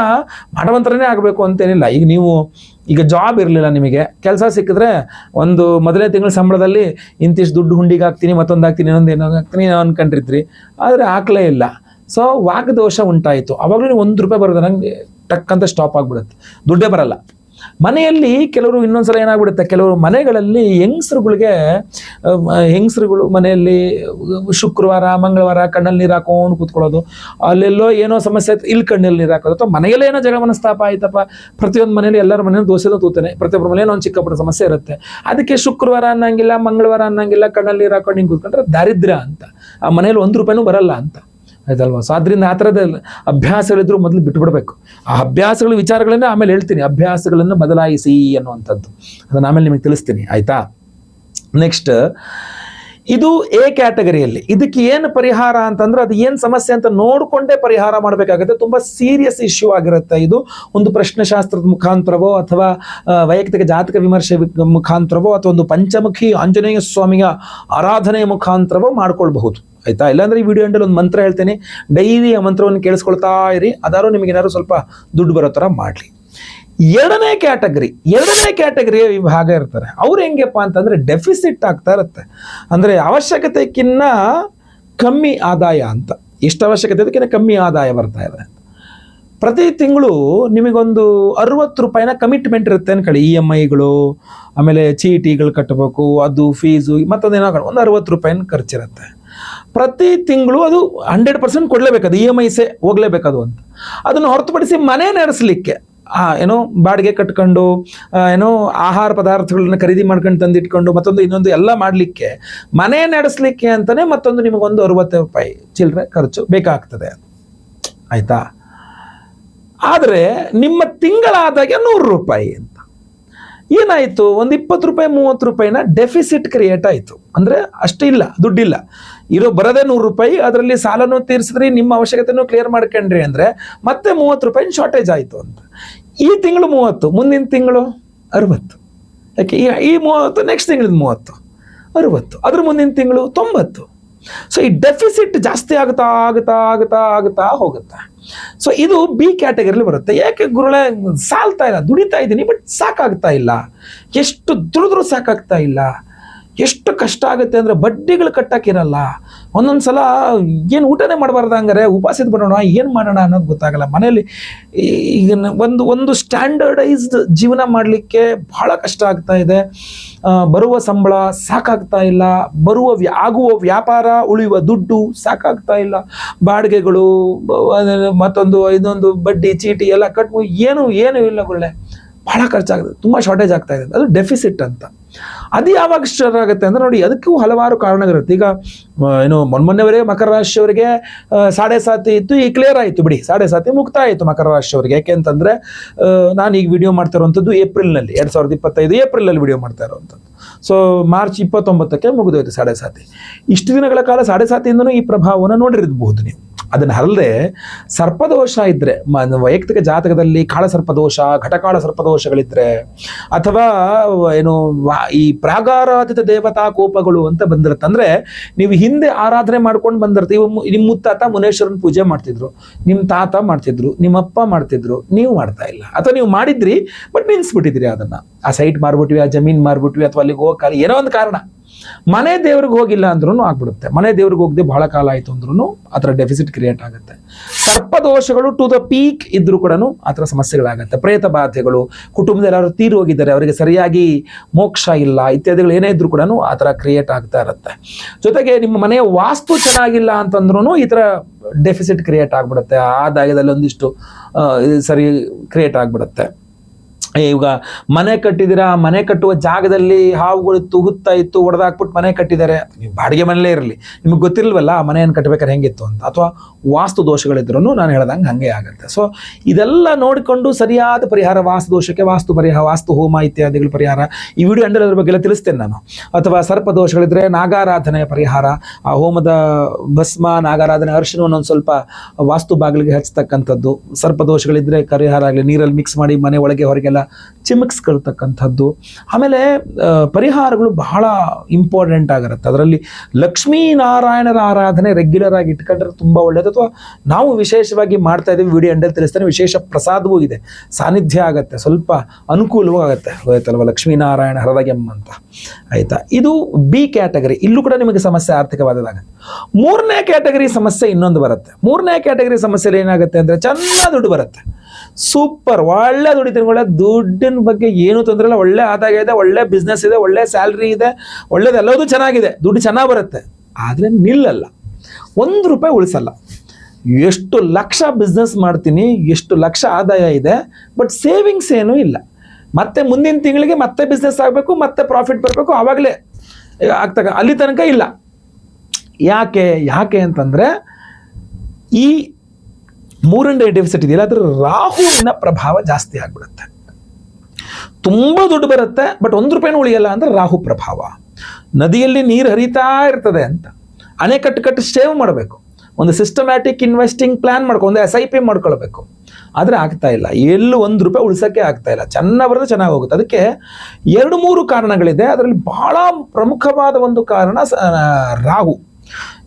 ಮಾಡವಂತರನೇ ಆಗಬೇಕು ಅಂತೇನಿಲ್ಲ. ಈಗ ಜಾಬ್ ಇರಲಿಲ್ಲ, ನಿಮಗೆ ಕೆಲಸ ಸಿಕ್ಕಿದ್ರೆ ಮೊದಲನೇ ತಿಂಗಳ ಸಂಬಳದಲ್ಲಿ ಇಂತಿಷ್ಟು ದುಡ್ಡು ಹುಂಡಿಗೆ ಹಾಕ್ತೀನಿ, ಮತ್ತೊಂದು ಹಾಕ್ತೀನಿ, ಇನ್ನೊಂದು ಏನೋ ಹಾಕ್ತೀನಿ ಅನ್ಕೊಂಡಿರ್ತೀರಿ. ಆದರೆ ಹಾಕಲೇ ಇಲ್ಲ. ಸೊ ವಾಗ್ದೋಷ ಉಂಟಾಯಿತು. ಆವಾಗಲೂ ₹1 ಬರೋದು ನಂಗೆ ಟಕ್ ಅಂತ ಸ್ಟಾಪ್ ಆಗಿಬಿಡುತ್ತೆ, ದುಡ್ಡೇ ಬರಲ್ಲ. ಮನೆಯಲ್ಲಿ ಕೆಲವರು ಇನ್ನೊಂದ್ಸಲ ಏನಾಗ್ಬಿಡುತ್ತೆ, ಕೆಲವರು ಮನೆಗಳಲ್ಲಿ ಹೆಂಗಸರುಗಳು ಮನೆಯಲ್ಲಿ ಶುಕ್ರವಾರ ಮಂಗಳವಾರ ಕಣ್ಣಲ್ಲಿ ನೀರು ಹಾಕೊಂಡು ಕೂತ್ಕೊಳ್ಳೋದು, ಅಲ್ಲೆಲ್ಲೋ ಏನೋ ಸಮಸ್ಯೆ ಆಯ್ತು, ಇಲ್ಲಿ ಕಣ್ಣಲ್ಲಿ ನೀರು ಹಾಕೋದು, ಅಥವಾ ಮನೆಯಲ್ಲೇ ಏನೋ ಜಗಳ ಮನಸ್ತಾಪ ಆಯ್ತಪ್ಪ. ಪ್ರತಿಯೊಂದು ಮನೆಯಲ್ಲಿ ಎಲ್ಲರ ಮನೆಯಲ್ಲಿ ದೋಸೆನೂ ತೂತಾನೆ, ಪ್ರತಿಯೊಬ್ಬರ ಮನೆಯಲ್ಲಿ ಒಂದು ಚಿಕ್ಕ ಪುಟ್ಟ ಸಮಸ್ಯೆ ಇರುತ್ತೆ. ಅದಕ್ಕೆ ಶುಕ್ರವಾರ ಅನ್ನಂಗಿಲ್ಲ, ಮಂಗಳವಾರ ಅನ್ನಂಗಿಲ್ಲ, ಕಣ್ಣಲ್ಲಿ ನೀರು ಹಾಕೊಂಡು ಹಿಂಗೆ ಕೂತ್ಕೊಂಡ್ರೆ ದಾರಿದ್ರ್ಯ ಅಂತ. ಆ ಮನೇಲಿ ₹1 ಬರಲ್ಲ ಅಂತ, ಆಯ್ತಲ್ವಾ. ಸೊ ಅದರಿಂದ ಆ ಥರದ ಅಭ್ಯಾಸಗಳಿದ್ರು ಮೊದಲು ಬಿಟ್ಟುಬಿಡಬೇಕು. ಆ ವಿಚಾರಗಳನ್ನ ಆಮೇಲೆ ಹೇಳ್ತೀನಿ. ಅಭ್ಯಾಸಗಳನ್ನು ಬದಲಾಯಿಸಿ ಅನ್ನುವಂಥದ್ದು ಅದನ್ನು ಆಮೇಲೆ ನಿಮಗೆ ತಿಳಿಸ್ತೀನಿ, ಆಯಿತಾ. ನೆಕ್ಸ್ಟ್, ಇದು ಎ ಕ್ಯಾಟಗರಿಯಲ್ಲಿ. ಇದಕ್ಕೆ ಏನು ಪರಿಹಾರ ಅಂತಂದ್ರೆ, ಅದು ಏನು ಸಮಸ್ಯೆ ಅಂತ ನೋಡಿಕೊಂಡೇ ಪರಿಹಾರ ಮಾಡಬೇಕಾಗುತ್ತೆ. ತುಂಬ ಸೀರಿಯಸ್ ಇಶ್ಯೂ ಆಗಿರುತ್ತೆ. ಇದು ಒಂದು ಪ್ರಶ್ನೆಶಾಸ್ತ್ರದ ಮುಖಾಂತರವೋ ಅಥವಾ ವೈಯಕ್ತಿಕ ಜಾತಕ ವಿಮರ್ಶೆ ಮುಖಾಂತರವೋ ಅಥವಾ ಒಂದು ಪಂಚಮುಖಿ ಆಂಜನೇಯ ಸ್ವಾಮಿಯ ಆರಾಧನೆಯ ಮುಖಾಂತರವೋ ಮಾಡ್ಕೊಳ್ಬಹುದು, ಆಯ್ತಾ. ಇಲ್ಲಾಂದ್ರೆ ಈ ವಿಡಿಯೋ ಎಂಡಲ್ಲಿ ಒಂದು ಮಂತ್ರ ಹೇಳ್ತೀನಿ, ಡೈಲಿ ಆ ಮಂತ್ರವನ್ನು ಕೇಳಿಸ್ಕೊಳ್ತಾ ಇರಿ. ಅದಾದ್ರೂ ನಿಮಗೆ ಏನಾದ್ರು ಸ್ವಲ್ಪ ದುಡ್ಡು ಬರೋ ಥರ ಮಾಡಲಿ. ಎರಡನೇ ಕ್ಯಾಟಗರಿಯ ವಿಭಾಗ ಇರ್ತಾರೆ. ಅವ್ರು ಹೆಂಗೆಪ್ಪ ಅಂತಂದರೆ ಡೆಫಿಸಿಟ್ ಆಗ್ತಾ ಇರುತ್ತೆ. ಅಂದರೆ ಅವಶ್ಯಕತೆಗಿನ್ನ ಕಮ್ಮಿ ಆದಾಯ ಅಂತ. ಎಷ್ಟು ಅವಶ್ಯಕತೆ ಅದಕ್ಕಿಂತ ಕಮ್ಮಿ ಆದಾಯ ಬರ್ತಾ ಇದೆ. ಪ್ರತಿ ತಿಂಗಳು ನಿಮಗೊಂದು ₹60 ಕಮಿಟ್ಮೆಂಟ್ ಇರುತ್ತೆ ಅನ್ಕೊಳ್ಳಿ. EMIಗಳು, ಆಮೇಲೆ ಚೀಟಿಗಳು ಕಟ್ಟಬೇಕು, ಅದು ಫೀಸು, ಮತ್ತೊಂದೇನೋ ಒಂದು ₹60 ಖರ್ಚಿರುತ್ತೆ. ಪ್ರತಿ ತಿಂಗಳು ಅದು 100% ಕೊಡಲೇಬೇಕು, ಅದು EMI ಹೋಗ್ಲೇಬೇಕದು ಅಂತ. ಅದನ್ನು ಹೊರತುಪಡಿಸಿ ಮನೆ ನಡೆಸಲಿಕ್ಕೆ ಏನೋ ಬಾಡಿಗೆ ಕಟ್ಕೊಂಡು, ಏನೋ ಆಹಾರ ಪದಾರ್ಥಗಳನ್ನ ಖರೀದಿ ಮಾಡ್ಕೊಂಡು ತಂದಿಟ್ಕೊಂಡು, ಮತ್ತೊಂದು ಇನ್ನೊಂದು ಎಲ್ಲ ಮಾಡಲಿಕ್ಕೆ, ಮನೆ ನಡೆಸಲಿಕ್ಕೆ ಅಂತಲೇ ಮತ್ತೊಂದು ನಿಮಗೊಂದು ₹60 ಚಿಲ್ಲರೆ ಖರ್ಚು ಬೇಕಾಗ್ತದೆ, ಆಯಿತಾ. ಆದರೆ ನಿಮ್ಮ ತಿಂಗಳಾದಾಗೆ ₹100 ಅಂತ ಏನಾಯಿತು, ಒಂದು ₹20 ₹30 ಡೆಫಿಸಿಟ್ ಕ್ರಿಯೇಟ್ ಆಯಿತು. ಅಂದರೆ ಅಷ್ಟಿಲ್ಲ, ದುಡ್ಡಿಲ್ಲ, ಬರೋದೇ ₹100. ಅದರಲ್ಲಿ ಸಾಲನೂ ತೀರಿಸಿದ್ರಿ, ನಿಮ್ಮ ಅವಶ್ಯಕತೆನೂ ಕ್ಲಿಯರ್ ಮಾಡ್ಕೊಂಡ್ರಿ ಅಂದರೆ ಮತ್ತೆ ₹30 ಶಾರ್ಟೇಜ್ ಆಯಿತು ಅಂತ. ಈ ತಿಂಗಳು 30, ಮುಂದಿನ ತಿಂಗಳು 60, ಯಾಕೆ ಈ 30, ನೆಕ್ಸ್ಟ್ ತಿಂಗಳದ 30, 60, ಅದ್ರ ಮುಂದಿನ ತಿಂಗಳು 90. ಸೊ ಈ ಡೆಫಿಸಿಟ್ ಜಾಸ್ತಿ ಆಗುತ್ತಾ ಹೋಗುತ್ತೆ. ಸೊ ಇದು ಬಿ ಕ್ಯಾಟಗರಿಲಿ ಬರುತ್ತೆ. ಯಾಕೆ ಗುರುಳೆ ಸಾಲ್ತಾ ಇಲ್ಲ, ದುಡಿತಾ ಇದ್ದೀನಿ ಬಟ್ ಸಾಕಾಗ್ತಾ ಇಲ್ಲ, ಎಷ್ಟು ದುಡಿದ್ರೂ ಸಾಕಾಗ್ತಾ ಇಲ್ಲ, ಎಷ್ಟು ಕಷ್ಟ ಆಗುತ್ತೆ ಅಂದರೆ ಬಡ್ಡಿಗಳು ಕಟ್ಟಕ್ಕಿರಲ್ಲ. ಒಂದೊಂದು ಸಲ ಏನು ಊಟನೇ ಮಾಡಬಾರ್ದು, ಹಂಗಾರೆ ಉಪವಾಸದ ಬಿಡೋಣ, ಏನು ಮಾಡೋಣ ಅನ್ನೋದು ಗೊತ್ತಾಗಲ್ಲ. ಮನೇಲಿ ಈಗ ಒಂದು ಸ್ಟ್ಯಾಂಡರ್ಡೈಸ್ಡ್ ಜೀವನ ಮಾಡಲಿಕ್ಕೆ ಬಹಳ ಕಷ್ಟ ಆಗ್ತಾ ಇದೆ. ಬರುವ ಸಂಬಳ ಸಾಕಾಗ್ತಾ ಇಲ್ಲ, ಆಗುವ ವ್ಯಾಪಾರ ಉಳಿಯುವ ದುಡ್ಡು ಸಾಕಾಗ್ತಾ ಇಲ್ಲ, ಬಾಡಿಗೆಗಳು ಮತ್ತೊಂದು ಇದೊಂದು ಬಡ್ಡಿ ಚೀಟಿ ಎಲ್ಲ ಕಟ್ಬು ಏನು ಇಲ್ಲ ಗುಳ್ಳೆ, ಬಹಳ ಖರ್ಚಾಗುತ್ತೆ, ತುಂಬ ಶಾರ್ಟೇಜ್ ಆಗ್ತಾ ಇದೆ. ಅದು ಡೆಫಿಸಿಟ್ ಅಂತ. ಅದು ಯಾವಾಗ ಸ್ಟಾರ್ಟ್ ಆಗುತ್ತೆ ಅಂದರೆ ನೋಡಿ, ಅದಕ್ಕೂ ಹಲವಾರು ಕಾರಣಗಳಿರುತ್ತೆ. ಈಗ ಮೊನ್ನೆವರೆಗೆ ಮಕರ ರಾಶಿಯವರಿಗೆ 7.5 ಇತ್ತು, ಈಗ ಕ್ಲಿಯರ್ ಆಯಿತು ಬಿಡಿ, 7.5 ಮುಕ್ತಾಯ ಆಯಿತು ಮಕರ ರಾಶಿಯವರಿಗೆ. ಯಾಕೆ ಅಂತಂದರೆ ನಾನು ಈಗ ವಿಡಿಯೋ ಮಾಡ್ತಾ ಇರುವಂಥದ್ದು ಏಪ್ರಿಲ್ನಲ್ಲಿ, 2025 ಏಪ್ರಿಲಲ್ಲಿ ವಿಡಿಯೋ ಮಾಡ್ತಾ ಇರುವಂಥದ್ದು. ಸೊ ಮಾರ್ಚ್ 29ಕ್ಕೆ ಮುಗಿದೋಯ್ತು 7.5. ಇಷ್ಟು ದಿನಗಳ ಕಾಲ 7.5ಇಂದನೂ ಈ ಪ್ರಭಾವವನ್ನು ನೋಡಿರಬಹುದು ನೀವು. ಅದನ್ನು ಅಲ್ಲದೆ ಸರ್ಪದೋಷ ಇದ್ದರೆ, ವೈಯಕ್ತಿಕ ಜಾತಕದಲ್ಲಿ ಕಾಳ ಸರ್ಪದೋಷ, ಘಟಕಾಳ ಸರ್ಪದೋಷಗಳಿದ್ದರೆ, ಅಥವಾ ಈ ಪ್ರಾಗಾರಾಧಿತ ದೇವತಾ ಕೋಪಗಳು ಅಂತ ಬಂದಿರುತ್ತೆ. ಅಂದರೆ ನೀವು ಹಿಂದೆ ಆರಾಧನೆ ಮಾಡ್ಕೊಂಡು ಬಂದಿರ್ತೀವಿ. ನಿಮ್ಮ ಮುತ್ತಾತ ಮುನೇಶ್ವರನ ಪೂಜೆ ಮಾಡ್ತಿದ್ರು, ನಿಮ್ಮ ತಾತ ಮಾಡ್ತಿದ್ರು, ನಿಮ್ಮಪ್ಪ ಮಾಡ್ತಿದ್ರು, ನೀವು ಮಾಡ್ತಾ ಇಲ್ಲ, ಅಥವಾ ನೀವು ಮಾಡಿದ್ರಿ ಬಟ್ ನಿಲ್ಲಿಸ್ಬಿಟ್ಟಿದ್ರಿ. ಅದನ್ನು ಆ ಸೈಟ್ ಮಾರ್ಬಿಟ್ವಿ, ಆ ಜಮೀನು ಮಾರ್ಬಿಟ್ವಿ, ಅಥವಾ ಅಲ್ಲಿಗೆ ಹೋಗಕ್ಕೆ ಏನೋ ಒಂದು ಕಾರಣ ಮನೆ ದೇವ್ರಿಗೆ ಹೋಗಿಲ್ಲ ಅಂದ್ರೂ ಆಗ್ಬಿಡುತ್ತೆ. ಮನೆ ದೇವ್ರಿಗೆ ಹೋಗದೆ ಬಹಳ ಕಾಲ ಆಯಿತು ಅಂದ್ರೂ ಆ ಥರ ಡೆಫಿಸಿಟ್ ಕ್ರಿಯೇಟ್ ಆಗುತ್ತೆ. ಸರ್ಪದೋಷಗಳು ಟು ದ ಪೀಕ್ ಇದ್ರೂ ಕೂಡ ಆ ಥರ ಸಮಸ್ಯೆಗಳಾಗುತ್ತೆ. ಪ್ರೇತ ಬಾಧೆಗಳು, ಕುಟುಂಬದಲ್ಲಿ ಯಾರು ತೀರಿ ಹೋಗಿದ್ದಾರೆ, ಅವರಿಗೆ ಸರಿಯಾಗಿ ಮೋಕ್ಷ ಇಲ್ಲ ಇತ್ಯಾದಿಗಳು ಏನೇ ಇದ್ರೂ ಕೂಡ ಆ ಥರ ಕ್ರಿಯೇಟ್ ಆಗ್ತಾ ಇರುತ್ತೆ. ಜೊತೆಗೆ ನಿಮ್ಮ ಮನೆಯ ವಾಸ್ತು ಚೆನ್ನಾಗಿಲ್ಲ ಅಂತಂದ್ರೂ ಈ ಥರ ಡೆಫಿಸಿಟ್ ಕ್ರಿಯೇಟ್ ಆಗಿಬಿಡುತ್ತೆ. ಆದಾಯದಲ್ಲಿ ಒಂದಿಷ್ಟು ಸರಿ ಕ್ರಿಯೇಟ್ ಆಗಿಬಿಡುತ್ತೆ. ಈಗ ಮನೆ ಕಟ್ಟಿದ್ದೀರಾ, ಮನೆ ಕಟ್ಟುವ ಜಾಗದಲ್ಲಿ ಹಾವುಗಳು ತುಗುತ್ತಾ ಇತ್ತು, ಹೊಡೆದಾಕ್ಬಿಟ್ಟು ಮನೆ ಕಟ್ಟಿದ್ದಾರೆ. ನೀವು ಬಾಡಿಗೆ ಮನೇಲೇ ಇರಲಿ, ನಿಮಗೆ ಗೊತ್ತಿಲ್ವಲ್ಲ ಆ ಮನೆಯನ್ನು ಕಟ್ಟಬೇಕಾದ್ರೆ ಹೆಂಗಿತ್ತು ಅಂತ, ಅಥವಾ ವಾಸ್ತು ದೋಷಗಳಿದ್ರೂ ನಾನು ಹೇಳ್ದಂಗೆ ಹಾಗೆ ಆಗುತ್ತೆ. ಸೊ ಇದೆಲ್ಲ ನೋಡಿಕೊಂಡು ಸರಿಯಾದ ಪರಿಹಾರ, ವಾಸ್ತು ದೋಷಕ್ಕೆ ವಾಸ್ತು ಪರಿಹಾರ, ವಾಸ್ತು ಹೋಮ ಇತ್ಯಾದಿಗಳ ಪರಿಹಾರ ಈ ವಿಡಿಯೋ ಎಂಡಲ್ಲಿ ಅದ್ರ ಬಗ್ಗೆ ಎಲ್ಲ ತಿಳಿಸ್ತೇನೆ ನಾನು. ಅಥವಾ ಸರ್ಪ ದೋಷಗಳಿದ್ರೆ ನಾಗಾರಾಧನೆಯ ಪರಿಹಾರ, ಆ ಹೋಮದ ಭಸ್ಮ ನಾಗಾರಾಧನೆ ಅರಿಶಿನವನ್ನು ಒಂದು ಸ್ವಲ್ಪ ವಾಸ್ತು ಬಾಗಿಲಿಗೆ ಹಚ್ಚತಕ್ಕಂಥದ್ದು. ಸರ್ಪ ದೋಷಗಳಿದ್ರೆ ಪರಿಹಾರ ಆಗಲಿ ನೀರಲ್ಲಿ ಮಿಕ್ಸ್ ಮಾಡಿ ಮನೆ ಒಳಗೆ ಹೊರಗೆಲ್ಲ ಚಿಮಕ್ಸ್ಕೊಳ್ತಕ್ಕಂಥದ್ದು. ಆಮೇಲೆ ಪರಿಹಾರಗಳು ಬಹಳ ಇಂಪಾರ್ಟೆಂಟ್ ಆಗಿರುತ್ತೆ. ಅದರಲ್ಲಿ ಲಕ್ಷ್ಮೀನಾರಾಯಣರ ಆರಾಧನೆ ರೆಗ್ಯುಲರ್ ಆಗಿ ಇಟ್ಕೊಂಡ್ರೆ ತುಂಬ ಒಳ್ಳೆಯದು. ಅಥವಾ ನಾವು ವಿಶೇಷವಾಗಿ ಮಾಡ್ತಾ ಇದ್ದೀವಿ, ವಿಡಿಯೋ ಎಂಡಲ್ಲಿ ತಿಳಿಸ್ತೇನೆ. ವಿಶೇಷ ಪ್ರಸಾದವೂ ಇದೆ, ಸಾನ್ನಿಧ್ಯ ಆಗುತ್ತೆ, ಸ್ವಲ್ಪ ಅನುಕೂಲವೂ ಆಗುತ್ತೆ. ಗೊತ್ತಲ್ವ, ಲಕ್ಷ್ಮೀನಾರಾಯಣ ಹರದಗೆಮ್ಮ ಅಂತ. ಆಯಿತಾ, ಇದು ಬಿ ಕ್ಯಾಟಗರಿ. ಇಲ್ಲೂ ಕೂಡ ನಿಮಗೆ ಸಮಸ್ಯೆ ಆರ್ಥಿಕವಾದದಾಗುತ್ತೆ. ಮೂರನೇ ಕ್ಯಾಟಗರಿ ಸಮಸ್ಯೆ ಇನ್ನೊಂದು ಬರುತ್ತೆ. ಮೂರನೇ ಕ್ಯಾಟಗರಿ ಸಮಸ್ಯೆಯಲ್ಲಿ ಏನಾಗುತ್ತೆ ಅಂದರೆ ಚೆನ್ನಾಗಿ ದುಡ್ಡು ಬರುತ್ತೆ, ಸೂಪರ್ ಒಳ್ಳೆ ದುಡಿತೀನಿ, ಒಳ್ಳೆ ದುಡ್ಡಿನ ಬಗ್ಗೆ ಏನೂ ತೊಂದರೆ ಇಲ್ಲ, ಒಳ್ಳೆ ಆದಾಯ ಇದೆ, ಒಳ್ಳೆ ಬಿಸ್ನೆಸ್ ಇದೆ, ಒಳ್ಳೆ ಸ್ಯಾಲ್ರಿ ಇದೆ, ಒಳ್ಳೇದೆಲ್ಲದೂ ಚೆನ್ನಾಗಿದೆ, ದುಡ್ಡು ಚೆನ್ನಾಗಿ ಬರುತ್ತೆ. ಆದರೆ ನಿಲ್ಲಲ್ಲ, ₹1 ಉಳಿಸಲ್ಲ. ಎಷ್ಟು ಲಕ್ಷ ಬಿಸ್ನೆಸ್ ಮಾಡ್ತೀನಿ, ಎಷ್ಟು ಲಕ್ಷ ಆದಾಯ ಇದೆ, ಬಟ್ ಸೇವಿಂಗ್ಸ್ ಏನೂ ಇಲ್ಲ. ಮತ್ತೆ ಮುಂದಿನ ತಿಂಗಳಿಗೆ ಮತ್ತೆ ಬಿಸ್ನೆಸ್ ಆಗಬೇಕು, ಮತ್ತೆ ಪ್ರಾಫಿಟ್ ಬರಬೇಕು, ಆವಾಗಲೇ ಆಗ್ತಕ್ಕ, ಅಲ್ಲಿ ತನಕ ಇಲ್ಲ. ಯಾಕೆ ಅಂತಂದರೆ ಈ ಮೂರನೇ ಡೆಫಿಸಿಟ್ ಇದೆಯಲ್ಲ, ಅದರ ರಾಹುವಿನ ಪ್ರಭಾವ ಜಾಸ್ತಿ ಆಗಿಬಿಡುತ್ತೆ. ತುಂಬ ದುಡ್ಡು ಬರುತ್ತೆ, ಬಟ್ ₹1 ಉಳಿಯಲ್ಲ ಅಂದರೆ ರಾಹು ಪ್ರಭಾವ. ನದಿಯಲ್ಲಿ ನೀರು ಹರಿತಾ ಇರ್ತದೆ ಅಂತ ಅಣೆಕಟ್ಟು ಸೇವ್ ಮಾಡಬೇಕು, ಒಂದು ಸಿಸ್ಟಮ್ಯಾಟಿಕ್ ಇನ್ವೆಸ್ಟಿಂಗ್ ಪ್ಲಾನ್ ಮಾಡ್ಕೊಂಡು ಒಂದು SIP ಮಾಡ್ಕೊಳ್ಬೇಕು. ಆದರೆ ಆಗ್ತಾ ಇಲ್ಲ, ಎಲ್ಲೂ ₹1 ಉಳಿಸೋಕ್ಕೆ ಆಗ್ತಾ ಇಲ್ಲ. ಚೆನ್ನಾಗಿ ಬರೋದು ಚೆನ್ನಾಗಿ ಹೋಗುತ್ತೆ. ಅದಕ್ಕೆ 2-3 ಕಾರಣಗಳಿದೆ. ಅದರಲ್ಲಿ ಬಹಳ ಪ್ರಮುಖವಾದ ಒಂದು ಕಾರಣ ರಾಹು.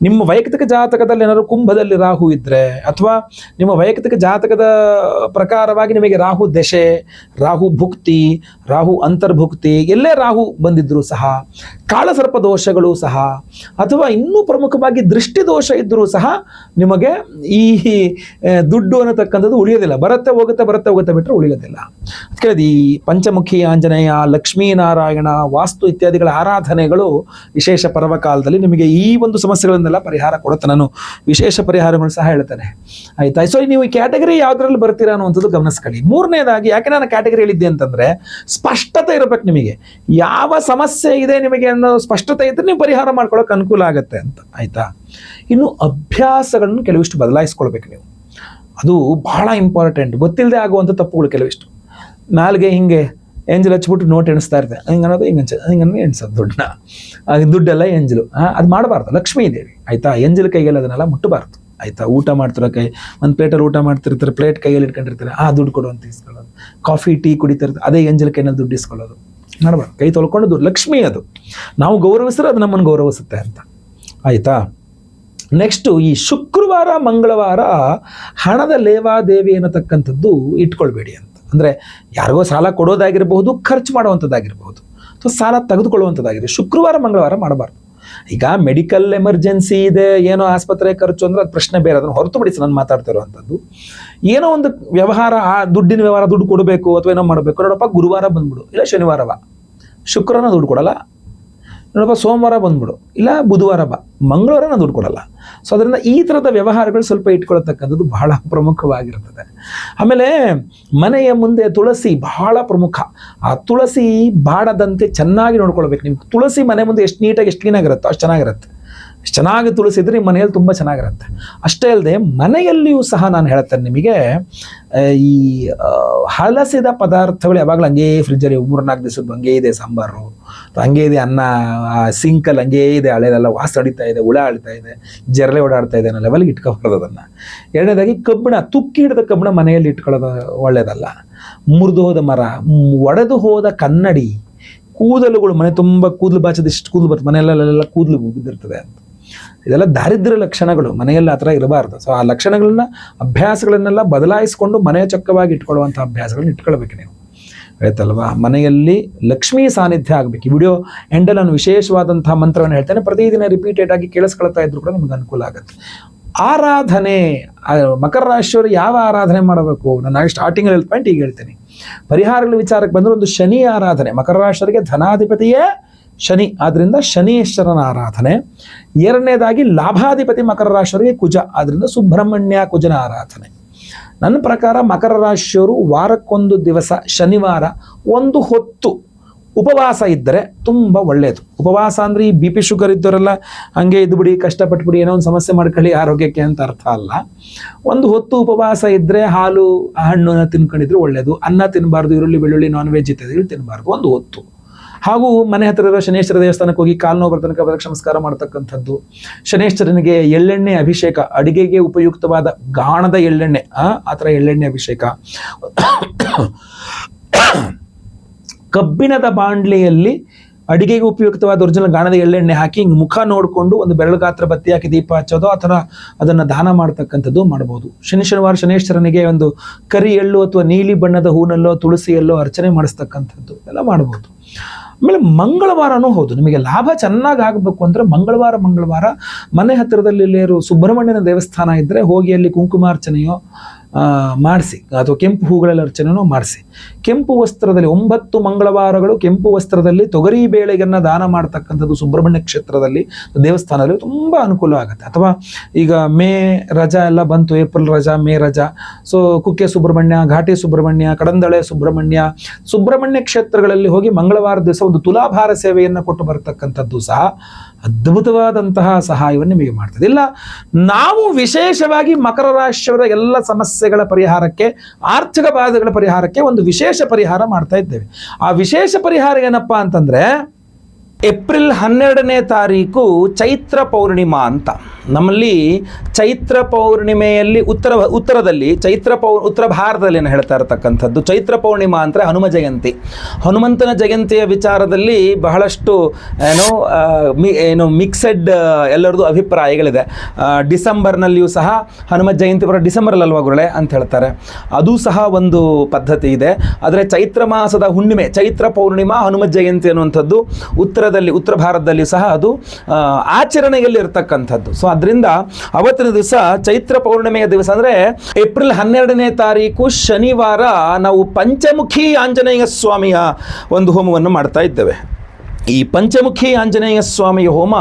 ನಿಮ್ಮ ವೈಯಕ್ತಿಕ ಜಾತಕದಲ್ಲಿ ಏನಾದರೂ ಕುಂಭದಲ್ಲಿ ರಾಹು ಇದ್ದರೆ, ಅಥವಾ ನಿಮ್ಮ ವೈಯಕ್ತಿಕ ಜಾತಕದ ಪ್ರಕಾರವಾಗಿ ನಿಮಗೆ ರಾಹು ದಶೆ, ರಾಹು ಭುಕ್ತಿ, ರಾಹು ಅಂತರ್ಭುಕ್ತಿ ಎಲ್ಲೇ ರಾಹು ಬಂದಿದ್ದರೂ ಸಹ, ಕಾಳಸರ್ಪ ದೋಷಗಳು ಸಹ, ಅಥವಾ ಇನ್ನೂ ಪ್ರಮುಖವಾಗಿ ದೃಷ್ಟಿ ದೋಷ ಇದ್ದರೂ ಸಹ ನಿಮಗೆ ಈ ದುಡ್ಡು ಅನ್ನತಕ್ಕಂಥದ್ದು ಉಳಿಯೋದಿಲ್ಲ. ಬರುತ್ತೆ ಹೋಗುತ್ತೆ ಬಿಟ್ಟರೆ ಉಳಿಯೋದಿಲ್ಲ. ಅದಕ್ಕೆ ಈ ಪಂಚಮುಖಿ ಆಂಜನೇಯ, ಲಕ್ಷ್ಮೀನಾರಾಯಣ, ವಾಸ್ತು ಇತ್ಯಾದಿಗಳ ಆರಾಧನೆಗಳು ವಿಶೇಷ ಪರ್ವಕಾಲದಲ್ಲಿ ನಿಮಗೆ ಈ ಒಂದು ಸಮಸ್ಯೆಗಳನ್ನೆಲ್ಲ ಪರಿಹಾರ ಕೊಡುತ್ತೆ. ನಾನು ವಿಶೇಷ ಪರಿಹಾರಗಳು ಸಹ ಹೇಳ್ತೇನೆ. ಆಯ್ತಾ? ಸೊ ನೀವು ಈ ಕ್ಯಾಟಗರಿ ಯಾವುದರಲ್ಲಿ ಬರ್ತೀರಾ ಅನ್ನುವಂಥದ್ದು ಗಮನಿಸ್ಕೊಳ್ಳಿ. ಮೂರನೇದಾಗಿ ಯಾಕೆ ನಾನು ಕ್ಯಾಟಗರಿ ಹೇಳಿದ್ದೆ ಅಂತಂದರೆ, ಸ್ಪಷ್ಟತೆ ಇರಬೇಕು ನಿಮಗೆ. ಯಾವ ಸಮಸ್ಯೆ ಇದೆ ನಿಮಗೆ ಅನ್ನೋ ಸ್ಪಷ್ಟತೆ ಇದ್ದರೆ ನೀವು ಪರಿಹಾರ ಮಾಡ್ಕೊಳ್ಳೋಕೆ ಅನುಕೂಲ ಆಗುತ್ತೆ ಅಂತ. ಆಯಿತಾ? ಇನ್ನು ಅಭ್ಯಾಸಗಳನ್ನು ಕೆಲವಿಷ್ಟು ಬದಲಾಯಿಸ್ಕೊಳ್ಬೇಕು ನೀವು. ಅದು ಬಹಳ ಇಂಪಾರ್ಟೆಂಟ್. ಗೊತ್ತಿಲ್ಲದೆ ಆಗುವಂಥ ತಪ್ಪುಗಳು ಕೆಲವಿಷ್ಟು. ನಾಲ್ಗೆ ಹಿಂಗೆ ಎಂಜಲ್ ಹಚ್ಬಿಟ್ಟು ನೋಟ್ ಎಣಿಸ್ತಾ ಇರ್ತೇವೆ, ಹಿಂಗೆ ಅನ್ನೋದು ಹಿಂಗೆ ಎಣಿಸೋದು ದುಡ್ಡನ್ನ, ದುಡ್ಡೆಲ್ಲ ಎಂಜಲು. ಅದು ಮಾಡಬಾರ್ದು, ಲಕ್ಷ್ಮೀ ದೇವಿ. ಆಯಿತಾ? ಎಂಜಲ್ ಕೈಗೆಲ್ಲ ಅದನ್ನೆಲ್ಲ ಮುಟ್ಟಬಾರ್ದು. ಆಯಿತಾ? ಊಟ ಮಾಡ್ತಿರೋ ಒಂದು ಪ್ಲೇಟಲ್ಲಿ ಊಟ ಮಾಡ್ತಿರ್ತಾರೆ, ಪ್ಲೇಟ್ ಕೈಯಲ್ಲಿ ಇಟ್ಕೊಂಡಿರ್ತಾರೆ, ದುಡ್ಡು ಕೊಡು ಅಂತ ಇಸ್ಕೊಳ್ಳೋದು. ಕಾಫಿ ಟೀ ಕುಡಿತಿರ್ತಾರೆ, ಅದೇ ಎಂಜಲ್ ಕೈನಲ್ಲಿ ದುಡ್ಡು ಇಸ್ಕೊಳ್ಳೋದು ಮಾಡಬಾರ್ದು. ಕೈ ತೊಳ್ಕೊಂಡು ದುಡ್ಡು, ಲಕ್ಷ್ಮೀ ಅದು. ನಾವು ಗೌರವಿಸಿದ್ರೆ ಅದು ನಮ್ಮನ್ನು ಗೌರವಿಸುತ್ತೆ ಅಂತ. ಆಯಿತಾ? ನೆಕ್ಸ್ಟು ಈ ಶುಕ್ರವಾರ ಮಂಗಳವಾರ ಹಣದ ಲೇವಾದೇವಿ ಅನ್ನತಕ್ಕಂಥದ್ದು ಇಟ್ಕೊಳ್ಬೇಡಿ ಅಂತ. ಅಂದರೆ ಯಾರಿಗೋ ಸಾಲ ಕೊಡೋದಾಗಿರ್ಬಹುದು, ಖರ್ಚು ಮಾಡುವಂಥದ್ದಾಗಿರ್ಬಹುದು, ಅಥವಾ ಸಾಲ ತೆಗೆದುಕೊಳ್ಳುವಂಥದ್ದಾಗಿದೆ. ಶುಕ್ರವಾರ ಮಂಗಳವಾರ ಮಾಡಬಾರ್ದು. ಈಗ ಮೆಡಿಕಲ್ ಎಮರ್ಜೆನ್ಸಿ ಇದೆ, ಏನೋ ಆಸ್ಪತ್ರೆ ಖರ್ಚು ಅಂದರೆ ಅದು ಪ್ರಶ್ನೆ ಬೇರೆ, ಅದನ್ನು ಹೊರತುಪಡಿಸಿ ನಾನು ಮಾತಾಡ್ತಿರುವಂಥದ್ದು. ಏನೋ ಒಂದು ವ್ಯವಹಾರ, ಆ ದುಡ್ಡಿನ ವ್ಯವಹಾರ, ದುಡ್ಡು ಕೊಡಬೇಕು ಅಥವಾ ಏನೋ ಮಾಡಬೇಕು, ನೋಡಪ್ಪ ಗುರುವಾರ ಬಂದ್ಬಿಡು, ಇಲ್ಲ ಶನಿವಾರ ಬಾ. ಶುಕ್ರವಾರ ದುಡ್ಡು ಕೊಡಲ್ಲ, ನೋಡಪ್ಪ ಸೋಮವಾರ ಬಂದ್ಬಿಡು, ಇಲ್ಲ ಬುಧವಾರ ಬಾ, ಮಂಗಳವಾರ ನಾನು ದುಡ್ಡು ಕೊಡಲ್ಲ. ಸೊ ಅದರಿಂದ ಈ ಥರದ ವ್ಯವಹಾರಗಳು ಸ್ವಲ್ಪ ಇಟ್ಕೊಳ್ತಕ್ಕಂಥದ್ದು ಬಹಳ ಪ್ರಮುಖವಾಗಿರ್ತದೆ. ಆಮೇಲೆ ಮನೆಯ ಮುಂದೆ ತುಳಸಿ ಬಹಳ ಪ್ರಮುಖ. ಆ ತುಳಸಿ ಬಾಡದಂತೆ ಚೆನ್ನಾಗಿ ನೋಡ್ಕೊಳ್ಬೇಕು. ನಿಮ್ಗೆ ತುಳಸಿ ಮನೆ ಮುಂದೆ ಎಷ್ಟು ನೀಟಾಗಿ ಎಷ್ಟು ಕ್ಲೀನಾಗಿರುತ್ತೋ ಅಷ್ಟು ಚೆನ್ನಾಗಿರುತ್ತೆ. ಎಷ್ಟು ಚೆನ್ನಾಗಿ ತುಳಸಿ ಇದ್ರೆ ನಿಮ್ಮ ಮನೆಯಲ್ಲಿ ತುಂಬ ಚೆನ್ನಾಗಿರುತ್ತೆ. ಅಷ್ಟೇ ಅಲ್ಲದೆ ಮನೆಯಲ್ಲಿಯೂ ಸಹ ನಾನು ಹೇಳ್ತೇನೆ ನಿಮಗೆ, ಈ ಹಲಸಿದ ಪದಾರ್ಥಗಳು ಯಾವಾಗಲೂ ಹಂಗೇ ಫ್ರಿಜ್ಜಲ್ಲಿ 3-4 ದಿವಸದ್ದು ಹಂಗೇ ಇದೆ, ಸಾಂಬಾರು ಹಂಗೇ ಇದೆ, ಅನ್ನ ಸಿಂಕಲ್ಲಿ ಹಂಗೇ ಇದೆ, ಹಳೆದೆಲ್ಲ ವಾಸ ಅಡಿತಾ ಇದೆ, ಹುಳ ಅಳಿತಾ ಇದೆ, ಜರಳೆ ಓಡಾಡ್ತಾ ಇದೆ ಅನ್ನೋ ಲೆವೆಲ್ಗೆ ಇಟ್ಕೊಬಾರ್ದು ಅದನ್ನು. ಎರಡನೇದಾಗಿ ಕಬ್ಬಿಣ, ತುಕ್ಕಿ ಹಿಡಿದ ಕಬ್ಬಿಣ ಮನೆಯಲ್ಲಿ ಇಟ್ಕೊಳ್ಳೋದು ಒಳ್ಳೆಯದಲ್ಲ. ಮುರಿದು ಹೋದ ಮರ, ಒಡೆದು ಹೋದ ಕನ್ನಡಿ, ಕೂದಲುಗಳು, ಮನೆ ತುಂಬ ಕೂದಲು ಬಾಚದಿಷ್ಟು ಕೂದಲು ಬರ್ತದೆ, ಮನೆಯಲ್ಲೆಲ್ಲ ಕೂದಲು ಬಿದ್ದಿರ್ತದೆ ಅಂತ. ಇದೆಲ್ಲ ದಾರಿದ್ರ್ಯ ಲಕ್ಷಣಗಳು, ಮನೆಯಲ್ಲಿ ಆ ಥರ ಇರಬಾರ್ದು. ಸೊ ಆ ಲಕ್ಷಣಗಳನ್ನ, ಅಭ್ಯಾಸಗಳನ್ನೆಲ್ಲ ಬದಲಾಯಿಸಿಕೊಂಡು ಮನೆ ಚೊಕ್ಕವಾಗಿ ಇಟ್ಕೊಳ್ಳುವಂಥ ಅಭ್ಯಾಸಗಳನ್ನ ಇಟ್ಕೊಳ್ಬೇಕು ನೀವು. ಆಯ್ತಲ್ವಾ. ಮನೆಯಲ್ಲಿ ಲಕ್ಷ್ಮೀ ಸಾನ್ನಿಧ್ಯ ಆಗಬೇಕು. ಈ ವಿಡಿಯೋ ಎಂಡಲ್ಲಿ ನಾನು ವಿಶೇಷವಾದಂತಹ ಮಂತ್ರವನ್ನು ಹೇಳ್ತೇನೆ, ಪ್ರತಿದಿನ ರಿಪೀಟೆಡ್ ಆಗಿ ಕೇಳಿಸ್ಕೊಳ್ತಾ ಇದ್ರು ಕೂಡ ನಿಮ್ಗೆ ಅನುಕೂಲ ಆಗುತ್ತೆ. ಆರಾಧನೆ, ಮಕರ ರಾಶಿಯವರು ಯಾವ ಆರಾಧನೆ ಮಾಡಬೇಕು, ನಾನು ಸ್ಟಾರ್ಟಿಂಗ್ ಪಾಯಿಂಟ್ ಈಗ ಹೇಳ್ತೇನೆ. ಪರಿಹಾರಗಳ ವಿಚಾರಕ್ಕೆ ಬಂದರೆ ಒಂದು ಶನಿ ಆರಾಧನೆ. ಮಕರ ರಾಶಿಯವರಿಗೆ ಧನಾಧಿಪತಿಯೇ ಶನಿ, ಆದ್ದರಿಂದ ಶನೀಶ್ವರನ ಆರಾಧನೆ. ಎರಡನೇದಾಗಿ ಲಾಭಾಧಿಪತಿ ಮಕರ ರಾಶಿಯವರಿಗೆ ಕುಜ, ಆದ್ದರಿಂದ ಸುಬ್ರಹ್ಮಣ್ಯ ಕುಜನ ಆರಾಧನೆ. ನನ್ನ ಪ್ರಕಾರ ಮಕರ ರಾಶಿಯವರು ವಾರಕ್ಕೊಂದು ದಿವಸ ಶನಿವಾರ ಒಂದು ಹೊತ್ತು ಉಪವಾಸ ಇದ್ದರೆ ತುಂಬ ಒಳ್ಳೆಯದು. ಉಪವಾಸ ಅಂದರೆ ಈ BP ಶುಗರ್ ಇದ್ದವರೆಲ್ಲ ಹಾಗೆ ಇದ್ಬಿಡಿ, ಕಷ್ಟಪಟ್ಬಿಡಿ, ಏನೋ ಒಂದು ಸಮಸ್ಯೆ ಮಾಡ್ಕೊಳ್ಳಿ ಆರೋಗ್ಯಕ್ಕೆ ಅಂತ ಅರ್ಥ ಅಲ್ಲ. ಒಂದು ಹೊತ್ತು ಉಪವಾಸ ಇದ್ದರೆ ಹಾಲು ಹಣ್ಣು ತಿನ್ಕೊಂಡಿದ್ರೆ ಒಳ್ಳೆಯದು. ಅನ್ನ ತಿನ್ನಬಾರ್ದು, ಈರುಳ್ಳಿ ಬೆಳ್ಳುಳ್ಳಿ ನಾನ್ ವೆಜ್ ಇತ್ಯಾದಿಗಳು ತಿನ್ನಬಾರ್ದು ಒಂದು ಹೊತ್ತು. ಹಾಗೂ ಮನೆ ಹತ್ತಿರದ ಶನೇಶ್ವರ ದೇವಸ್ಥಾನಕ್ಕೆ ಹೋಗಿ ಕಾಲು ನೋವು ಬರ್ತನಕ ಪ್ರದಕ್ಷಿಣೆ ನಮಸ್ಕಾರ ಮಾಡ್ತಕ್ಕಂಥದ್ದು. ಶನೇಶ್ವರನಿಗೆ ಎಳ್ಳೆಣ್ಣೆ ಅಭಿಷೇಕ, ಅಡಿಗೆಗೆ ಉಪಯುಕ್ತವಾದ ಗಾಣದ ಎಳ್ಳೆಣ್ಣೆ, ಆ ಥರ ಎಳ್ಳೆಣ್ಣೆ ಅಭಿಷೇಕ. ಕಬ್ಬಿಣದ ಬಾಂಡ್ಲೆಯಲ್ಲಿ ಅಡಿಗೆಗೆ ಉಪಯುಕ್ತವಾದ ಒರಿಜಿನಲ್ ಗಾಣದ ಎಳ್ಳೆಣ್ಣೆ ಹಾಕಿ ಹಿಂಗೆ ಮುಖ ನೋಡಿಕೊಂಡು ಒಂದು ಬೆರಳು ಗಾತ್ರ ಬತ್ತಿ ಹಾಕಿ ದೀಪ ಹಚ್ಚೋದು, ಆ ಥರ ಅದನ್ನು ದಾನ ಮಾಡ್ತಕ್ಕಂಥದ್ದು ಮಾಡ್ಬೋದು. ಶನಿವಾರ ಶನೇಶ್ವರನಿಗೆ ಒಂದು ಕರಿ ಎಳ್ಳು ಅಥವಾ ನೀಲಿ ಬಣ್ಣದ ಹೂನಲ್ಲೋ ತುಳಸಿಯಲ್ಲೋ ಅರ್ಚನೆ ಮಾಡಿಸ್ತಕ್ಕಂಥದ್ದು ಎಲ್ಲ ಮಾಡ್ಬೋದು. ಆಮೇಲೆ ಮಂಗಳವಾರನೂ ಹೌದು, ನಿಮಗೆ ಲಾಭ ಚೆನ್ನಾಗಿ ಆಗಬೇಕು ಅಂದರೆ ಮಂಗಳವಾರ ಮನೆ ಹತ್ತಿರದಲ್ಲಿ ಇಲ್ಲಿರೋ ಸುಬ್ರಹ್ಮಣ್ಯನ ದೇವಸ್ಥಾನ ಇದ್ದರೆ ಹೋಗಿ ಅಲ್ಲಿ ಕುಂಕುಮಾರ್ಚನೆಯೋ ಮಾಡಿಸಿ, ಅಥವಾ ಕೆಂಪು ಹೂಗಳಲ್ಲಿ ಅರ್ಚನೆಯೋ ಮಾಡಿಸಿ. ಕೆಂಪು ವಸ್ತ್ರದಲ್ಲಿ 9 ಮಂಗಳವಾರಗಳು ಕೆಂಪು ವಸ್ತ್ರದಲ್ಲಿ ತೊಗರಿ ಬೇಳೆಗನ್ನು ದಾನ ಮಾಡ್ತಕ್ಕಂಥದ್ದು ಸುಬ್ರಹ್ಮಣ್ಯ ಕ್ಷೇತ್ರದಲ್ಲಿ ದೇವಸ್ಥಾನದಲ್ಲಿ ತುಂಬ ಅನುಕೂಲ ಆಗುತ್ತೆ. ಅಥವಾ ಈಗ ಮೇ ರಜಾ ಎಲ್ಲ ಬಂತು, ಏಪ್ರಿಲ್ ರಜಾ, ಮೇ ರಜಾ, ಸೊ ಕುಕ್ಕೆ ಸುಬ್ರಹ್ಮಣ್ಯ, ಘಾಟಿ ಸುಬ್ರಹ್ಮಣ್ಯ, ಕಡಂದಳೆ ಸುಬ್ರಹ್ಮಣ್ಯ ಕ್ಷೇತ್ರಗಳಲ್ಲಿ ಹೋಗಿ ಮಂಗಳವಾರ ದಿವಸ ಒಂದು ತುಲಾಭಾರ ಸೇವೆಯನ್ನು ಕೊಟ್ಟು ಬರತಕ್ಕಂಥದ್ದು ಸಹ ಅದ್ಭುತವಾದಂತಹ ಸಹಾಯವನ್ನು ನಿಮಗೆ ಮಾಡ್ತದೆ. ಇಲ್ಲ ನಾವು ವಿಶೇಷವಾಗಿ ಮಕರ ರಾಶಿಯವರ ಎಲ್ಲ ಸಮಸ್ಯೆಗಳ ಪರಿಹಾರಕ್ಕೆ, ಆರ್ಥಿಕ ಬಾಧೆಗಳ ಪರಿಹಾರಕ್ಕೆ ಒಂದು ವಿಶೇಷ ಪರಿಹಾರ ಮಾಡ್ತಾ ಇದ್ದೇವೆ. ಆ ವಿಶೇಷ ಪರಿಹಾರ ಏನಪ್ಪಾ ಅಂತಂದ್ರೆ, ಏಪ್ರಿಲ್ 12ನೇ ತಾರೀಕು ಚೈತ್ರ ಪೌರ್ಣಿಮಾ ಅಂತ. ನಮ್ಮಲ್ಲಿ ಚೈತ್ರ ಪೌರ್ಣಿಮೆಯಲ್ಲಿ ಉತ್ತರದಲ್ಲಿ ಉತ್ತರ ಭಾರತದಲ್ಲಿ ಏನು ಹೇಳ್ತಾ ಇರತಕ್ಕಂಥದ್ದು ಚೈತ್ರ ಪೌರ್ಣಿಮಾ ಅಂದರೆ ಹನುಮ ಹನುಮಂತನ ಜಯಂತಿಯ ವಿಚಾರದಲ್ಲಿ ಬಹಳಷ್ಟು ಏನು ಮಿಕ್ಸೆಡ್ ಎಲ್ಲರದು ಅಭಿಪ್ರಾಯಗಳಿದೆ. ಡಿಸೆಂಬರ್ನಲ್ಲಿಯೂ ಸಹ ಹನುಮ ಜಯಂತಿ ಡಿಸೆಂಬರಲ್ಲಲ್ವಾ ಗುರುಳೆ ಅಂತ ಹೇಳ್ತಾರೆ, ಅದು ಸಹ ಒಂದು ಪದ್ಧತಿ ಇದೆ. ಆದರೆ ಚೈತ್ರ ಮಾಸದ ಹುಣ್ಣಿಮೆ ಚೈತ್ರ ಪೌರ್ಣಿಮಾ ಹನುಮ ಜಯಂತಿ ಅನ್ನುವಂಥದ್ದು ಉತ್ತರ ಭಾರತದಲ್ಲಿ ಸಹ ಅದು ಆಚರಣೆಯಲ್ಲಿ ಇರತಕ್ಕಂಥದ್ದು. ಸೊ ಅದರಿಂದ ಅವತ್ತಿನ ದಿವಸ ಚೈತ್ರ ಪೌರ್ಣಿಮೆಯ ದಿವಸ ಅಂದರೆ ಏಪ್ರಿಲ್ 12ನೇ ತಾರೀಕು ಶನಿವಾರ ನಾವು ಪಂಚಮುಖಿ ಆಂಜನೇಯ ಸ್ವಾಮಿಯ ಒಂದು ಹೋಮವನ್ನು ಮಾಡ್ತಾ ಇದ್ದೇವೆ. ಈ ಪಂಚಮುಖಿ ಆಂಜನೇಯ ಸ್ವಾಮಿಯ ಹೋಮ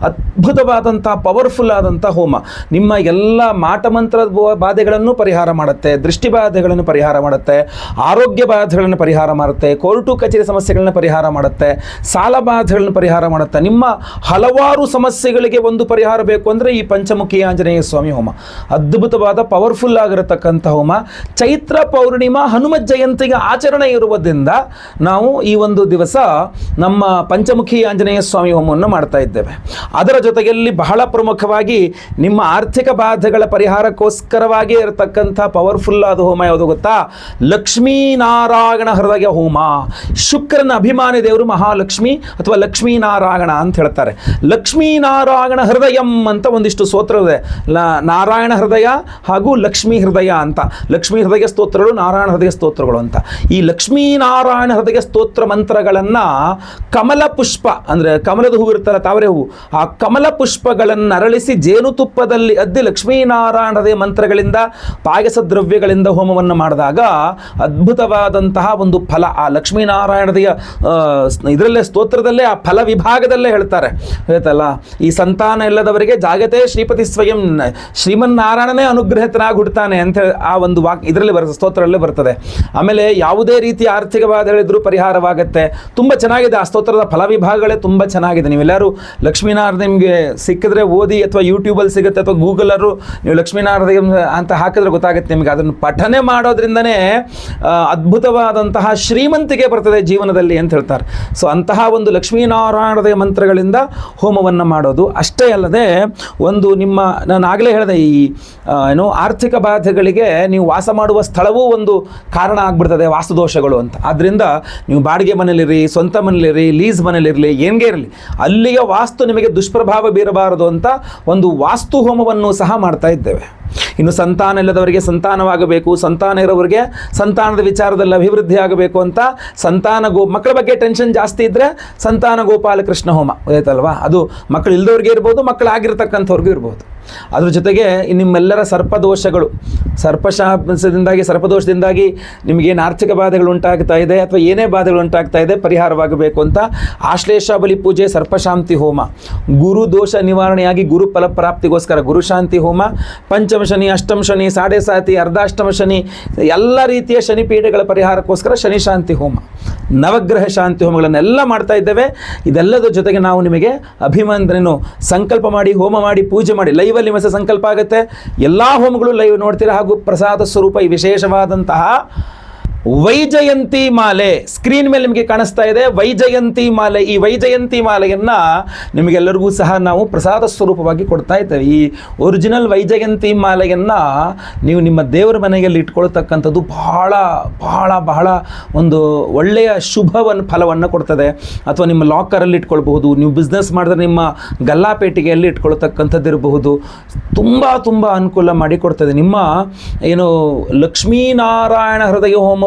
ಅದ್ಭುತವಾದಂಥ ಪವರ್ಫುಲ್ ಆದಂಥ ಹೋಮ. ನಿಮ್ಮ ಎಲ್ಲ ಮಾಟಮಂತ್ರ ಬಾಧೆಗಳನ್ನು ಪರಿಹಾರ ಮಾಡುತ್ತೆ, ದೃಷ್ಟಿ ಬಾಧೆಗಳನ್ನು ಪರಿಹಾರ ಮಾಡುತ್ತೆ, ಆರೋಗ್ಯ ಬಾಧೆಗಳನ್ನು ಪರಿಹಾರ ಮಾಡುತ್ತೆ, ಕೋರ್ಟು ಕಚೇರಿ ಸಮಸ್ಯೆಗಳನ್ನ ಪರಿಹಾರ ಮಾಡುತ್ತೆ, ಸಾಲ ಬಾಧೆಗಳನ್ನು ಪರಿಹಾರ ಮಾಡುತ್ತೆ. ನಿಮ್ಮ ಹಲವಾರು ಸಮಸ್ಯೆಗಳಿಗೆ ಒಂದು ಪರಿಹಾರ ಬೇಕು ಅಂದರೆ ಈ ಪಂಚಮುಖಿ ಆಂಜನೇಯ ಸ್ವಾಮಿ ಹೋಮ ಅದ್ಭುತವಾದ ಪವರ್ಫುಲ್ ಆಗಿರತಕ್ಕಂಥ ಹೋಮ. ಚೈತ್ರ ಪೌರ್ಣಿಮಾ ಹನುಮ ಜಯಂತಿಗೆ ಆಚರಣೆ ಇರುವುದರಿಂದ ನಾವು ಈ ಒಂದು ದಿವಸ ನಮ್ಮ ಪಂಚಮುಖಿ ಆಂಜನೇಯ ಸ್ವಾಮಿ ಹೋಮವನ್ನು ಮಾಡ್ತಾ ಇದ್ದೇವೆ. ಅದರ ಜೊತೆಯಲ್ಲಿ ಬಹಳ ಪ್ರಮುಖವಾಗಿ ನಿಮ್ಮ ಆರ್ಥಿಕ ಬಾಧೆಗಳ ಪರಿಹಾರಕ್ಕೋಸ್ಕರವಾಗಿ ಇರತಕ್ಕಂಥ ಪವರ್ಫುಲ್ ಆದ ಹೋಮ ಯಾವುದು ಗೊತ್ತಾ? ಲಕ್ಷ್ಮೀನಾರಾಯಣ ಹೃದಯ ಹೋಮ. ಶುಕ್ರನ ಅಭಿಮಾನಿ ದೇವರು ಮಹಾಲಕ್ಷ್ಮಿ ಅಥವಾ ಲಕ್ಷ್ಮೀನಾರಾಯಣ ಅಂತ ಹೇಳ್ತಾರೆ. ಲಕ್ಷ್ಮೀನಾರಾಯಣ ಹೃದಯಂ ಅಂತ ಒಂದಿಷ್ಟು ಸ್ತೋತ್ರವಿದೆ. ನಾರಾಯಣ ಹೃದಯ ಹಾಗೂ ಲಕ್ಷ್ಮೀ ಹೃದಯ ಅಂತ. ಲಕ್ಷ್ಮೀ ಹೃದಯ ಸ್ತೋತ್ರಗಳು, ನಾರಾಯಣ ಹೃದಯ ಸ್ತೋತ್ರಗಳು ಅಂತ. ಈ ಲಕ್ಷ್ಮೀನಾರಾಯಣ ಹೃದಯ ಸ್ತೋತ್ರ ಮಂತ್ರಗಳನ್ನು ಕಮಲ ಪುಷ್ಪ ಅಂದರೆ ಕಮಲದ ಹೂವು ಇರುತ್ತಲ್ಲ, ತಾವರೆ ಹೂವು, ಆ ಕಮಲ ಪುಷ್ಪಗಳನ್ನು ಅರಳಿಸಿ ಜೇನುತುಪ್ಪದಲ್ಲಿ ಅದ್ದಿ ಲಕ್ಷ್ಮೀನಾರಾಯಣದ ಮಂತ್ರಗಳಿಂದ ಪಾಯಸ ದ್ರವ್ಯಗಳಿಂದ ಹೋಮವನ್ನು ಮಾಡಿದಾಗ ಅದ್ಭುತವಾದಂತಹ ಒಂದು ಫಲ. ಆ ಲಕ್ಷ್ಮೀನಾರಾಯಣದ ಇದರಲ್ಲೇ ಸ್ತೋತ್ರದಲ್ಲೇ ಆ ಫಲ ವಿಭಾಗದಲ್ಲೇ ಹೇಳ್ತಾರೆ, ಹೇಳ್ತಲ್ಲ, ಈ ಸಂತಾನ ಇಲ್ಲದವರಿಗೆ ಜಾಗತೆ ಶ್ರೀಪತಿ ಸ್ವಯಂ, ಶ್ರೀಮನ್ನಾರಾಯಣನೇ ಅನುಗ್ರಹಿತನಾಗಿ ಹುಡ್ತಾನೆ ಅಂತ ಆ ಒಂದು ಇದರಲ್ಲಿ ಬರ್ತದೆ, ಸ್ತೋತ್ರದಲ್ಲೇ ಬರ್ತದೆ. ಆಮೇಲೆ ಯಾವುದೇ ರೀತಿಯ ಆರ್ಥಿಕ ಬಾಧೆಗಳಿದ್ರೂ ಪರಿಹಾರವಾಗುತ್ತೆ. ತುಂಬ ಚೆನ್ನಾಗಿದೆ ಆ ಸ್ತೋತ್ರದ ಫಲ ವಿಭಾಗಗಳೇ ತುಂಬ ಚೆನ್ನಾಗಿದೆ. ನೀವೆಲ್ಲರೂ ಲಕ್ಷ್ಮೀನಾರಾಯಣ ನಿಮಗೆ ಸಿಕ್ಕಿದ್ರೆ ಓದಿ, ಅಥವಾ ಯೂಟ್ಯೂಬಲ್ಲಿ ಸಿಗುತ್ತೆ, ಅಥವಾ ಗೂಗಲರು ನೀವು ಲಕ್ಷ್ಮೀನಾರಾಯಣ ಅಂತ ಹಾಕಿದ್ರೆ ಗೊತ್ತಾಗುತ್ತೆ ನಿಮಗೆ. ಅದನ್ನು ಪಠನೆ ಮಾಡೋದ್ರಿಂದನೇ ಅದ್ಭುತವಾದಂತಹ ಶ್ರೀಮಂತಿಗೆ ಬರ್ತದೆ ಜೀವನದಲ್ಲಿ ಅಂತ ಹೇಳ್ತಾರೆ. ಸೊ ಅಂತಹ ಒಂದು ಲಕ್ಷ್ಮೀನಾರಾಯಣದ ಮಂತ್ರಗಳಿಂದ ಹೋಮವನ್ನು ಮಾಡೋದು. ಅಷ್ಟೇ ಅಲ್ಲದೆ ಒಂದು ನಿಮ್ಮ, ನಾನು ಆಗಲೇ ಹೇಳಿದೆ, ಈ ಆರ್ಥಿಕ ಬಾಧೆಗಳಿಗೆ ನೀವು ವಾಸ ಮಾಡುವ ಸ್ಥಳವೂ ಒಂದು ಕಾರಣ ಆಗ್ಬಿಡ್ತದೆ ವಾಸ್ತುದೋಷಗಳು ಅಂತ. ಆದ್ದರಿಂದ ನೀವು ಬಾಡಿಗೆ ಮನೇಲಿರಿ, ಸ್ವಂತ ಮನೇಲಿರಿ, ಲೀಸ್ ಲೇಡೀಸ್ ಮನೇಲಿರಲಿ, ಏನ್ಗೆ ಇರಲಿ, ಅಲ್ಲಿಯ ವಾಸ್ತು ನಿಮಗೆ ದುಷ್ಪ್ರಭಾವ ಬೀರಬಾರದು ಅಂತ ಒಂದು ವಾಸ್ತು ಹೋಮವನ್ನು ಸಹ ಮಾಡ್ತಾ ಇದ್ದೇವೆ. ಇನ್ನು ಸಂತಾನ ಇಲ್ಲದವರಿಗೆ ಸಂತಾನವಾಗಬೇಕು, ಸಂತಾನ ಇರೋವರಿಗೆ ಸಂತಾನದ ವಿಚಾರದಲ್ಲಿ ಅಭಿವೃದ್ಧಿ ಆಗಬೇಕು ಅಂತ ಮಕ್ಕಳ ಬಗ್ಗೆ ಟೆನ್ಷನ್ ಜಾಸ್ತಿ ಇದ್ದರೆ ಸಂತಾನ ಗೋಪಾಲಕೃಷ್ಣ ಹೋಮ ಆಯ್ತಲ್ವಾ, ಅದು ಮಕ್ಕಳು ಇಲ್ದವ್ರಿಗೆ ಇರ್ಬೋದು, ಮಕ್ಕಳಾಗಿರ್ತಕ್ಕಂಥವ್ರಿಗೂ ಇರ್ಬೋದು. ಅದ್ರ ಜೊತೆಗೆ ನಿಮ್ಮೆಲ್ಲರ ಸರ್ಪದೋಷದಿಂದಾಗಿ ನಿಮಗೇನು ಆರ್ಥಿಕ ಬಾಧೆಗಳು ಉಂಟಾಗ್ತಾ ಇದೆ ಅಥವಾ ಏನೇ ಬಾಧೆಗಳು ಉಂಟಾಗ್ತಾ ಇದೆ ಪರಿಹಾರವಾಗಬೇಕು ಅಂತ ಆಶ್ಲೇಷ ಬಲಿ ಪೂಜೆ, ಸರ್ಪಶಾಂತಿ ಹೋಮ, ಗುರು ದೋಷ ನಿವಾರಣೆಯಾಗಿ ಗುರು ಫಲಪ್ರಾಪ್ತಿಗೋಸ್ಕರ ಗುರುಶಾಂತಿ ಹೋಮ, ಪಂಚಮ ಶನಿ, ಅಷ್ಟಮ ಶನಿ, ಸಾಡೆ ಸಾತಿ, ಅರ್ಧಾಷ್ಟಮ ಶನಿ, ಎಲ್ಲ ರೀತಿಯ ಶನಿ ಪೀಡೆಗಳ ಪರಿಹಾರಕ್ಕೋಸ್ಕರ ಶನಿ ಶಾಂತಿ ಹೋಮ, ನವಗ್ರಹ ಶಾಂತಿ ಹೋಮಗಳನ್ನೆಲ್ಲ ಮಾಡ್ತಾ ಇದ್ದೇವೆ. ಇದೆಲ್ಲದರ ಜೊತೆಗೆ ನಾವು ನಿಮಗೆ ಅಭಿಮಂತ್ರೇನು ಸಂಕಲ್ಪ ಮಾಡಿ, ಹೋಮ ಮಾಡಿ, ಪೂಜೆ ಮಾಡಿ, ಲೈವಲ್ಲಿ ಮಸ ಸಂಕಲ್ಪ ಆಗುತ್ತೆ. ಎಲ್ಲ ಹೋಮಗಳು ಲೈವ್ ನೋಡ್ತೀರಾ. ಹಾಗೂ ಪ್ರಸಾದ ಸ್ವರೂಪ ಈ ವಿಶೇಷವಾದಂತಹ ವೈಜಯಂತಿ ಮಾಲೆ ಸ್ಕ್ರೀನ್ ಮೇಲೆ ನಿಮಗೆ ಕಾಣಿಸ್ತಾ ಇದೆ. ವೈಜಯಂತಿ ಮಾಲೆ, ಈ ವೈಜಯಂತಿ ಮಾಲೆಯನ್ನು ನಿಮಗೆಲ್ಲರಿಗೂ ಸಹ ನಾವು ಪ್ರಸಾದ ಸ್ವರೂಪವಾಗಿ ಕೊಡ್ತಾ ಇದ್ದೇವೆ. ಈ ಒರಿಜಿನಲ್ ವೈಜಯಂತಿ ಮಾಲೆಯನ್ನು ನೀವು ನಿಮ್ಮ ದೇವರ ಮನೆಯಲ್ಲಿ ಇಟ್ಕೊಳ್ತಕ್ಕಂಥದ್ದು ಬಹಳ ಬಹಳ ಬಹಳ ಒಂದು ಒಳ್ಳೆಯ ಫಲವನ್ನು ಕೊಡ್ತದೆ. ಅಥವಾ ನಿಮ್ಮ ಲಾಕರಲ್ಲಿ ಇಟ್ಕೊಳ್ಬಹುದು, ನೀವು ಬಿಸ್ನೆಸ್ ಮಾಡಿದ್ರೆ ನಿಮ್ಮ ಗಲ್ಲಾಪೇಟಿಗೆಯಲ್ಲಿ ಇಟ್ಕೊಳ್ತಕ್ಕಂಥದ್ದು ಇರಬಹುದು. ತುಂಬ ತುಂಬ ಅನುಕೂಲ ಮಾಡಿಕೊಡ್ತದೆ. ನಿಮ್ಮ ಏನು ಲಕ್ಷ್ಮೀನಾರಾಯಣ ಹೃದಯ ಹೋಮವನ್ನು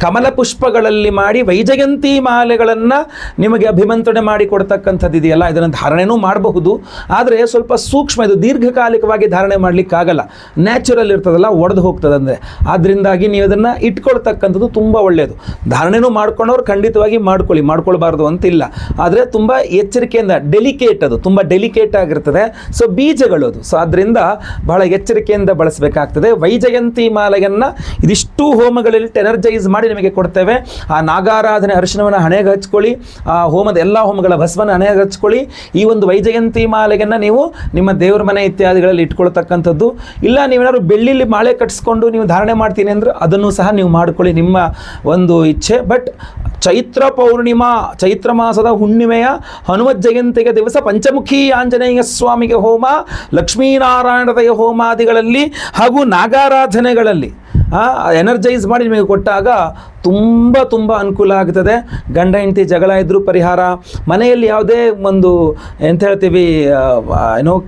ಕಮಲ ಪುಷ್ಪಗಳಲ್ಲಿ ಮಾಡಿ ವೈಜಯಂತಿ ಮಾಲೆಗಳನ್ನು ನಿಮಗೆ ಅಭಿಮಂತ್ರಣೆ ಮಾಡಿ ಕೊಡ್ತಕ್ಕಂಥದ್ದು ಇದೆಯಲ್ಲ, ಇದನ್ನು ಧಾರಣೆನೂ ಮಾಡಬಹುದು. ಆದರೆ ಸ್ವಲ್ಪ ಸೂಕ್ಷ್ಮ, ಇದು ದೀರ್ಘಕಾಲಿಕವಾಗಿ ಧಾರಣೆ ಮಾಡಲಿಕ್ಕಾಗಲ್ಲ, ನ್ಯಾಚುರಲ್ ಇರ್ತದಲ್ಲ, ಒಡೆದು ಹೋಗ್ತದೆ. ಅಂದರೆ ಆದ್ದರಿಂದಾಗಿ ನೀವು ಅದನ್ನು ಇಟ್ಕೊಳ್ತಕ್ಕಂಥದ್ದು ತುಂಬ ಒಳ್ಳೆಯದು. ಧಾರಣೆನೂ ಮಾಡ್ಕೊಂಡವ್ರು ಖಂಡಿತವಾಗಿ ಮಾಡ್ಕೊಳ್ಬಾರ್ದು ಅಂತಿಲ್ಲ, ಆದರೆ ತುಂಬ ಎಚ್ಚರಿಕೆಯಿಂದ, ಡೆಲಿಕೇಟ್, ಅದು ತುಂಬ ಡೆಲಿಕೇಟ್ ಆಗಿರ್ತದೆ. ಸೊ ಬೀಜಗಳು ಅದು, ಸೊ ಆದ್ದರಿಂದ ಬಹಳ ಎಚ್ಚರಿಕೆಯಿಂದ ಬಳಸಬೇಕಾಗ್ತದೆ. ವೈಜಯಂತಿ ಮಾಲೆಯನ್ನು ಇದಿಷ್ಟು ಹೋಮಗಳಲ್ಲಿ ಎನರ್ಜೈಸ್ ಮಾಡಿ ನಿಮಗೆ ಕೊಡ್ತೇವೆ. ಆ ನಾಗಾರಾಧನೆ ಅರಿಶಿನವನ್ನು ಹಣೆಗೆ ಹಚ್ಕೊಳ್ಳಿ, ಆ ಹೋಮದ ಎಲ್ಲ ಹೋಮಗಳ ಭಸ್ಮನ ಹಣೆಗೆ ಹಚ್ಕೊಳ್ಳಿ. ಈ ಒಂದು ವೈಜಯಂತಿ ಮಾಲೆಯನ್ನು ನೀವು ನಿಮ್ಮ ದೇವರ ಮನೆ ಇತ್ಯಾದಿಗಳಲ್ಲಿ ಇಟ್ಕೊಳ್ತಕ್ಕಂಥದ್ದು. ಇಲ್ಲ ನೀವೇನಾದ್ರು ಬೆಳ್ಳಿಲಿ ಮಾಲೆ ಕಟ್ಟಿಸ್ಕೊಂಡು ನೀವು ಧಾರಣೆ ಮಾಡ್ತೀನಿ ಅಂದರೆ ಅದನ್ನು ಸಹ ನೀವು ಮಾಡಿಕೊಳ್ಳಿ, ನಿಮ್ಮ ಒಂದು ಇಚ್ಛೆ. ಬಟ್ ಚೈತ್ರ ಮಾಸದ ಹುಣ್ಣಿಮೆಯ ಹನುಮತ್ ಜಯಂತಿಗೆ ದಿವಸ ಪಂಚಮುಖಿ ಆಂಜನೇಯ ಸ್ವಾಮಿಗೆ ಹೋಮ, ಲಕ್ಷ್ಮೀನಾರಾಯಣದ ಹೋಮಾದಿಗಳಲ್ಲಿ ಹಾಗೂ ನಾಗಾರಾಧನೆಗಳಲ್ಲಿ ಎನರ್ಜೈಸ್ ಮಾಡಿ ನಿಮಗೆ ಕೊಟ್ಟಾಗ ತುಂಬ ತುಂಬ ಅನುಕೂಲ ಆಗ್ತದೆ. ಗಂಡ ಹೆಂಡತಿ ಜಗಳ ಇದ್ದರೂ ಪರಿಹಾರ, ಮನೆಯಲ್ಲಿ ಯಾವುದೇ ಒಂದು ಎಂತ ಹೇಳ್ತೀವಿ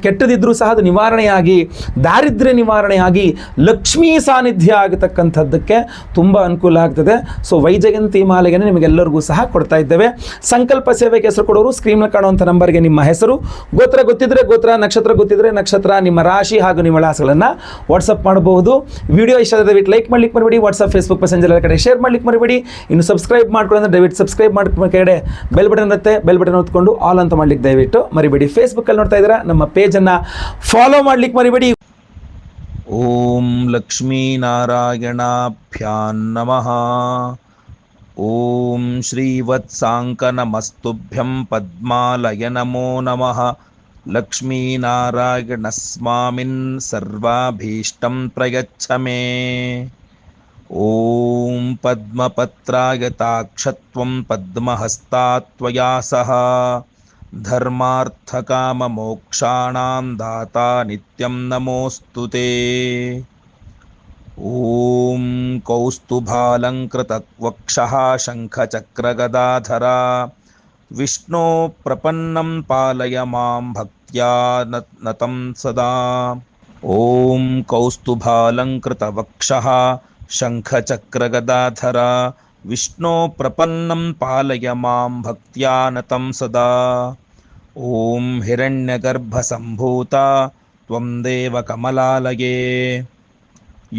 ಕೆಟ್ಟದಿದ್ದರೂ ಸಹ ಅದು ನಿವಾರಣೆಯಾಗಿ, ದಾರಿದ್ರ್ಯ ನಿವಾರಣೆಯಾಗಿ, ಲಕ್ಷ್ಮೀ ಸಾನ್ನಿಧ್ಯ ಆಗತಕ್ಕಂಥದ್ದಕ್ಕೆ ತುಂಬ ಅನುಕೂಲ ಆಗ್ತದೆ. ಸೊ ವೈಜಯಂತಿ ಮಾಲೆಗೆ ನಿಮಗೆಲ್ಲರಿಗೂ ಸಹ ಕೊಡ್ತಾ ಇದ್ದೇವೆ. ಸಂಕಲ್ಪ ಸೇವೆಗೆ ಹೆಸರು ಕೊಡೋರು ಸ್ಕ್ರೀನಲ್ಲಿ ಕಾಣುವಂಥ ನಂಬರ್ಗೆ ನಿಮ್ಮ ಹೆಸರು, ಗೋತ್ರ ಗೊತ್ತಿದ್ರೆ ಗೋತ್ರ, ನಕ್ಷತ್ರ ಗೊತ್ತಿದ್ರೆ ನಕ್ಷತ್ರ, ನಿಮ್ಮ ರಾಶಿ ಹಾಗೂ ನಿಮ್ಮ ವಿಳಾಸಗಳನ್ನು ವಾಟ್ಸಪ್ ಮಾಡಬಹುದು. ವಿಡಿಯೋ ಇಷ್ಟ ಆದರೆ ದಯವಿಟ್ಟು ಲೈಕ್ ಮಾಡ್ಲಿಕ್ಕೆ ಮರಿಬೇಡಿ. ವಾಟ್ಸಪ್, ಫೇಸ್ಬುಕ್, ಮೆಸೆಂಜರ್ ಎಲ್ಲ ಕಡೆ ಶೇರ್ ಮಾಡ್ಲಿಕ್ಕೆ ಮರಿಬೇಡಿ. ಇನ್ನು ಸಬ್ಸ್ಕ್ರೈಬ್ ಮಾಡ್ಕೊಳ್ಳೋದ್ರೆ ದಯವಿಟ್ಟು ಸಬ್ಸ್ಕ್ರೈಬ್ ಮಾಡ್ಕೊಂಡು ಕೆಳಗಡೆ ಬೆಲ್ ಬಟನ್ ಇರುತ್ತೆ, ಬೆಲ್ ಬಟನ್ ಹೊತ್ಕೊಂಡು ಆಲ್ ಅಂತ ಮಾಡ್ಲಿಕ್ಕೆ ದಯವಿಟ್ಟು ಮರಿಬೇಡಿ. ಫೇಸ್ಬುಕ್ಕಲ್ಲಿ ನೋಡ್ತಾ ಇದ್ದೀರಾ, ನಮ್ಮ ಪೇಜನ್ನು ಫಾಲೋ ಮಾಡ್ಲಿಕ್ಕೆ ಮರಿಬೇಡಿ. ಓಂ ಲಕ್ಷ್ಮೀನಾರಾಯಣಾಭ್ಯಾಂ ನಮಃ. ಓಂ ಶ್ರೀವತ್ಸಾಂಕನಮಸ್ತುಭ್ಯಂ ಪದ್ಮಾಲಯ ನಮೋ ನಮಃ. ಲಕ್ಷ್ಮೀನಾರಾಯಣಸ್ವಾಮಿನ್ ಸರ್ವಾಭೀಷ್ಟಂ ಪ್ರಯಚ್ಛ ಮೇ. ಓಂ ಪದ್ಮಪತ್ರಾಯತಾಕ್ಷತ್ವಂ ಪದ್ಮಹಸ್ತಾತ್ವಯಾ ಸಹ ಧರ್ಮಾರ್ಥಕಾಮಮೋಕ್ಷಾಣಾಂ ದಾತಾ ನಿತ್ಯಂ ನಮೋಸ್ತುತೇ. ಓಂ ಕೌಸ್ತುಭಾಲಂಕೃತವಕ್ಷಃ ಶಂಖಚಕ್ರಗದಾಧರ ವಿಷ್ಣೋ ಪ್ರಪನ್ನಂ ಪಾಲಯ ಮಾಂ ಭಕ್ತ್ಯಾ ನತಂ ಸದಾ. ಓಂ ಕೌಸ್ತುಭಾಲಂಕೃತವಕ್ಷಃ ಶಂಖಚಕ್ರಗದಾಧರ ವಿಷ್ಣೋ ಪ್ರಪನ್ನಂ ಪಾಲಯ ಮಾಂ ಭಕ್ತ್ಯಾ ನತಂ ಸದಾ. ಓಂ ಹಿರಣ್ಯಗರ್ಭಸಂಭೂತ ತ್ವಂ ದೇವ ಕಮಲಾಲಯೇ.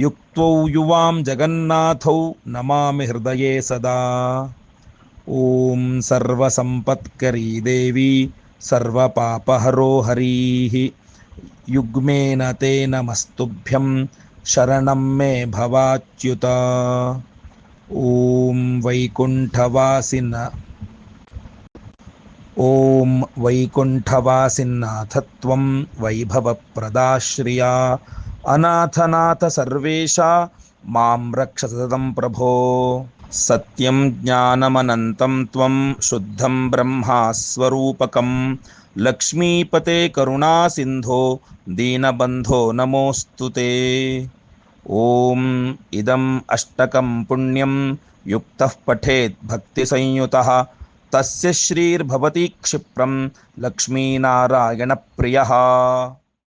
ಯುಕ್ತೌ ಯುವಾಂ ಜಗನ್ನಾಥೌ ನಮಾಮಿ ಹೃದಯೇ ಸದಾ. ಓಂ ಸರ್ವಸಂಪತ್ಕರೀ ದೇವಿ ಸರ್ವಪಾಪಹರೋ ಹರೀಃ. ಯುಗ್ಮೇನ ತೇ ನಮಸ್ತುಭ್ಯಂ ಶರಣಂ ಮೇ ಭವಾಚ್ಯುತ. ಓಂ ವೈಕುಂಠವಾಸಿನಾಥತ್ವಂ ವೈಭವಪ್ರದಾಶ್ರಿಯಾ. ಅನಾಥನಾಥ ಸರ್ವೇಶ ಮಾಂ ರಕ್ಷ ಸತತಂ ಪ್ರಭೋ. ಸತ್ಯಂ ಜ್ಞಾನಮನಂತಂ ತ್ವಂ ಶುದ್ಧಂ ಬ್ರಹ್ಮಸ್ವರೂಪಕಂ. ಲಕ್ಷ್ಮೀಪತೆ ಕರುಣಾ ಸಿಂಧೋ ದೀನಬಂಧೋ ನಮೋಸ್ತುತೇ. ಓಂ ಇದಂ ಅಷ್ಟಕಂ ಪುಣ್ಯಂ ಯುಕ್ತಃ ಪಠೇತ್ ಭಕ್ತಿ ಸಂಯುತಃ ತಸ್ಯ ಶ್ರೀರ್ಭವತಿ ಕ್ಷಿಪ್ರಂ ಲಕ್ಷ್ಮೀನಾರಾಯಣ ಪ್ರಿಯಃ.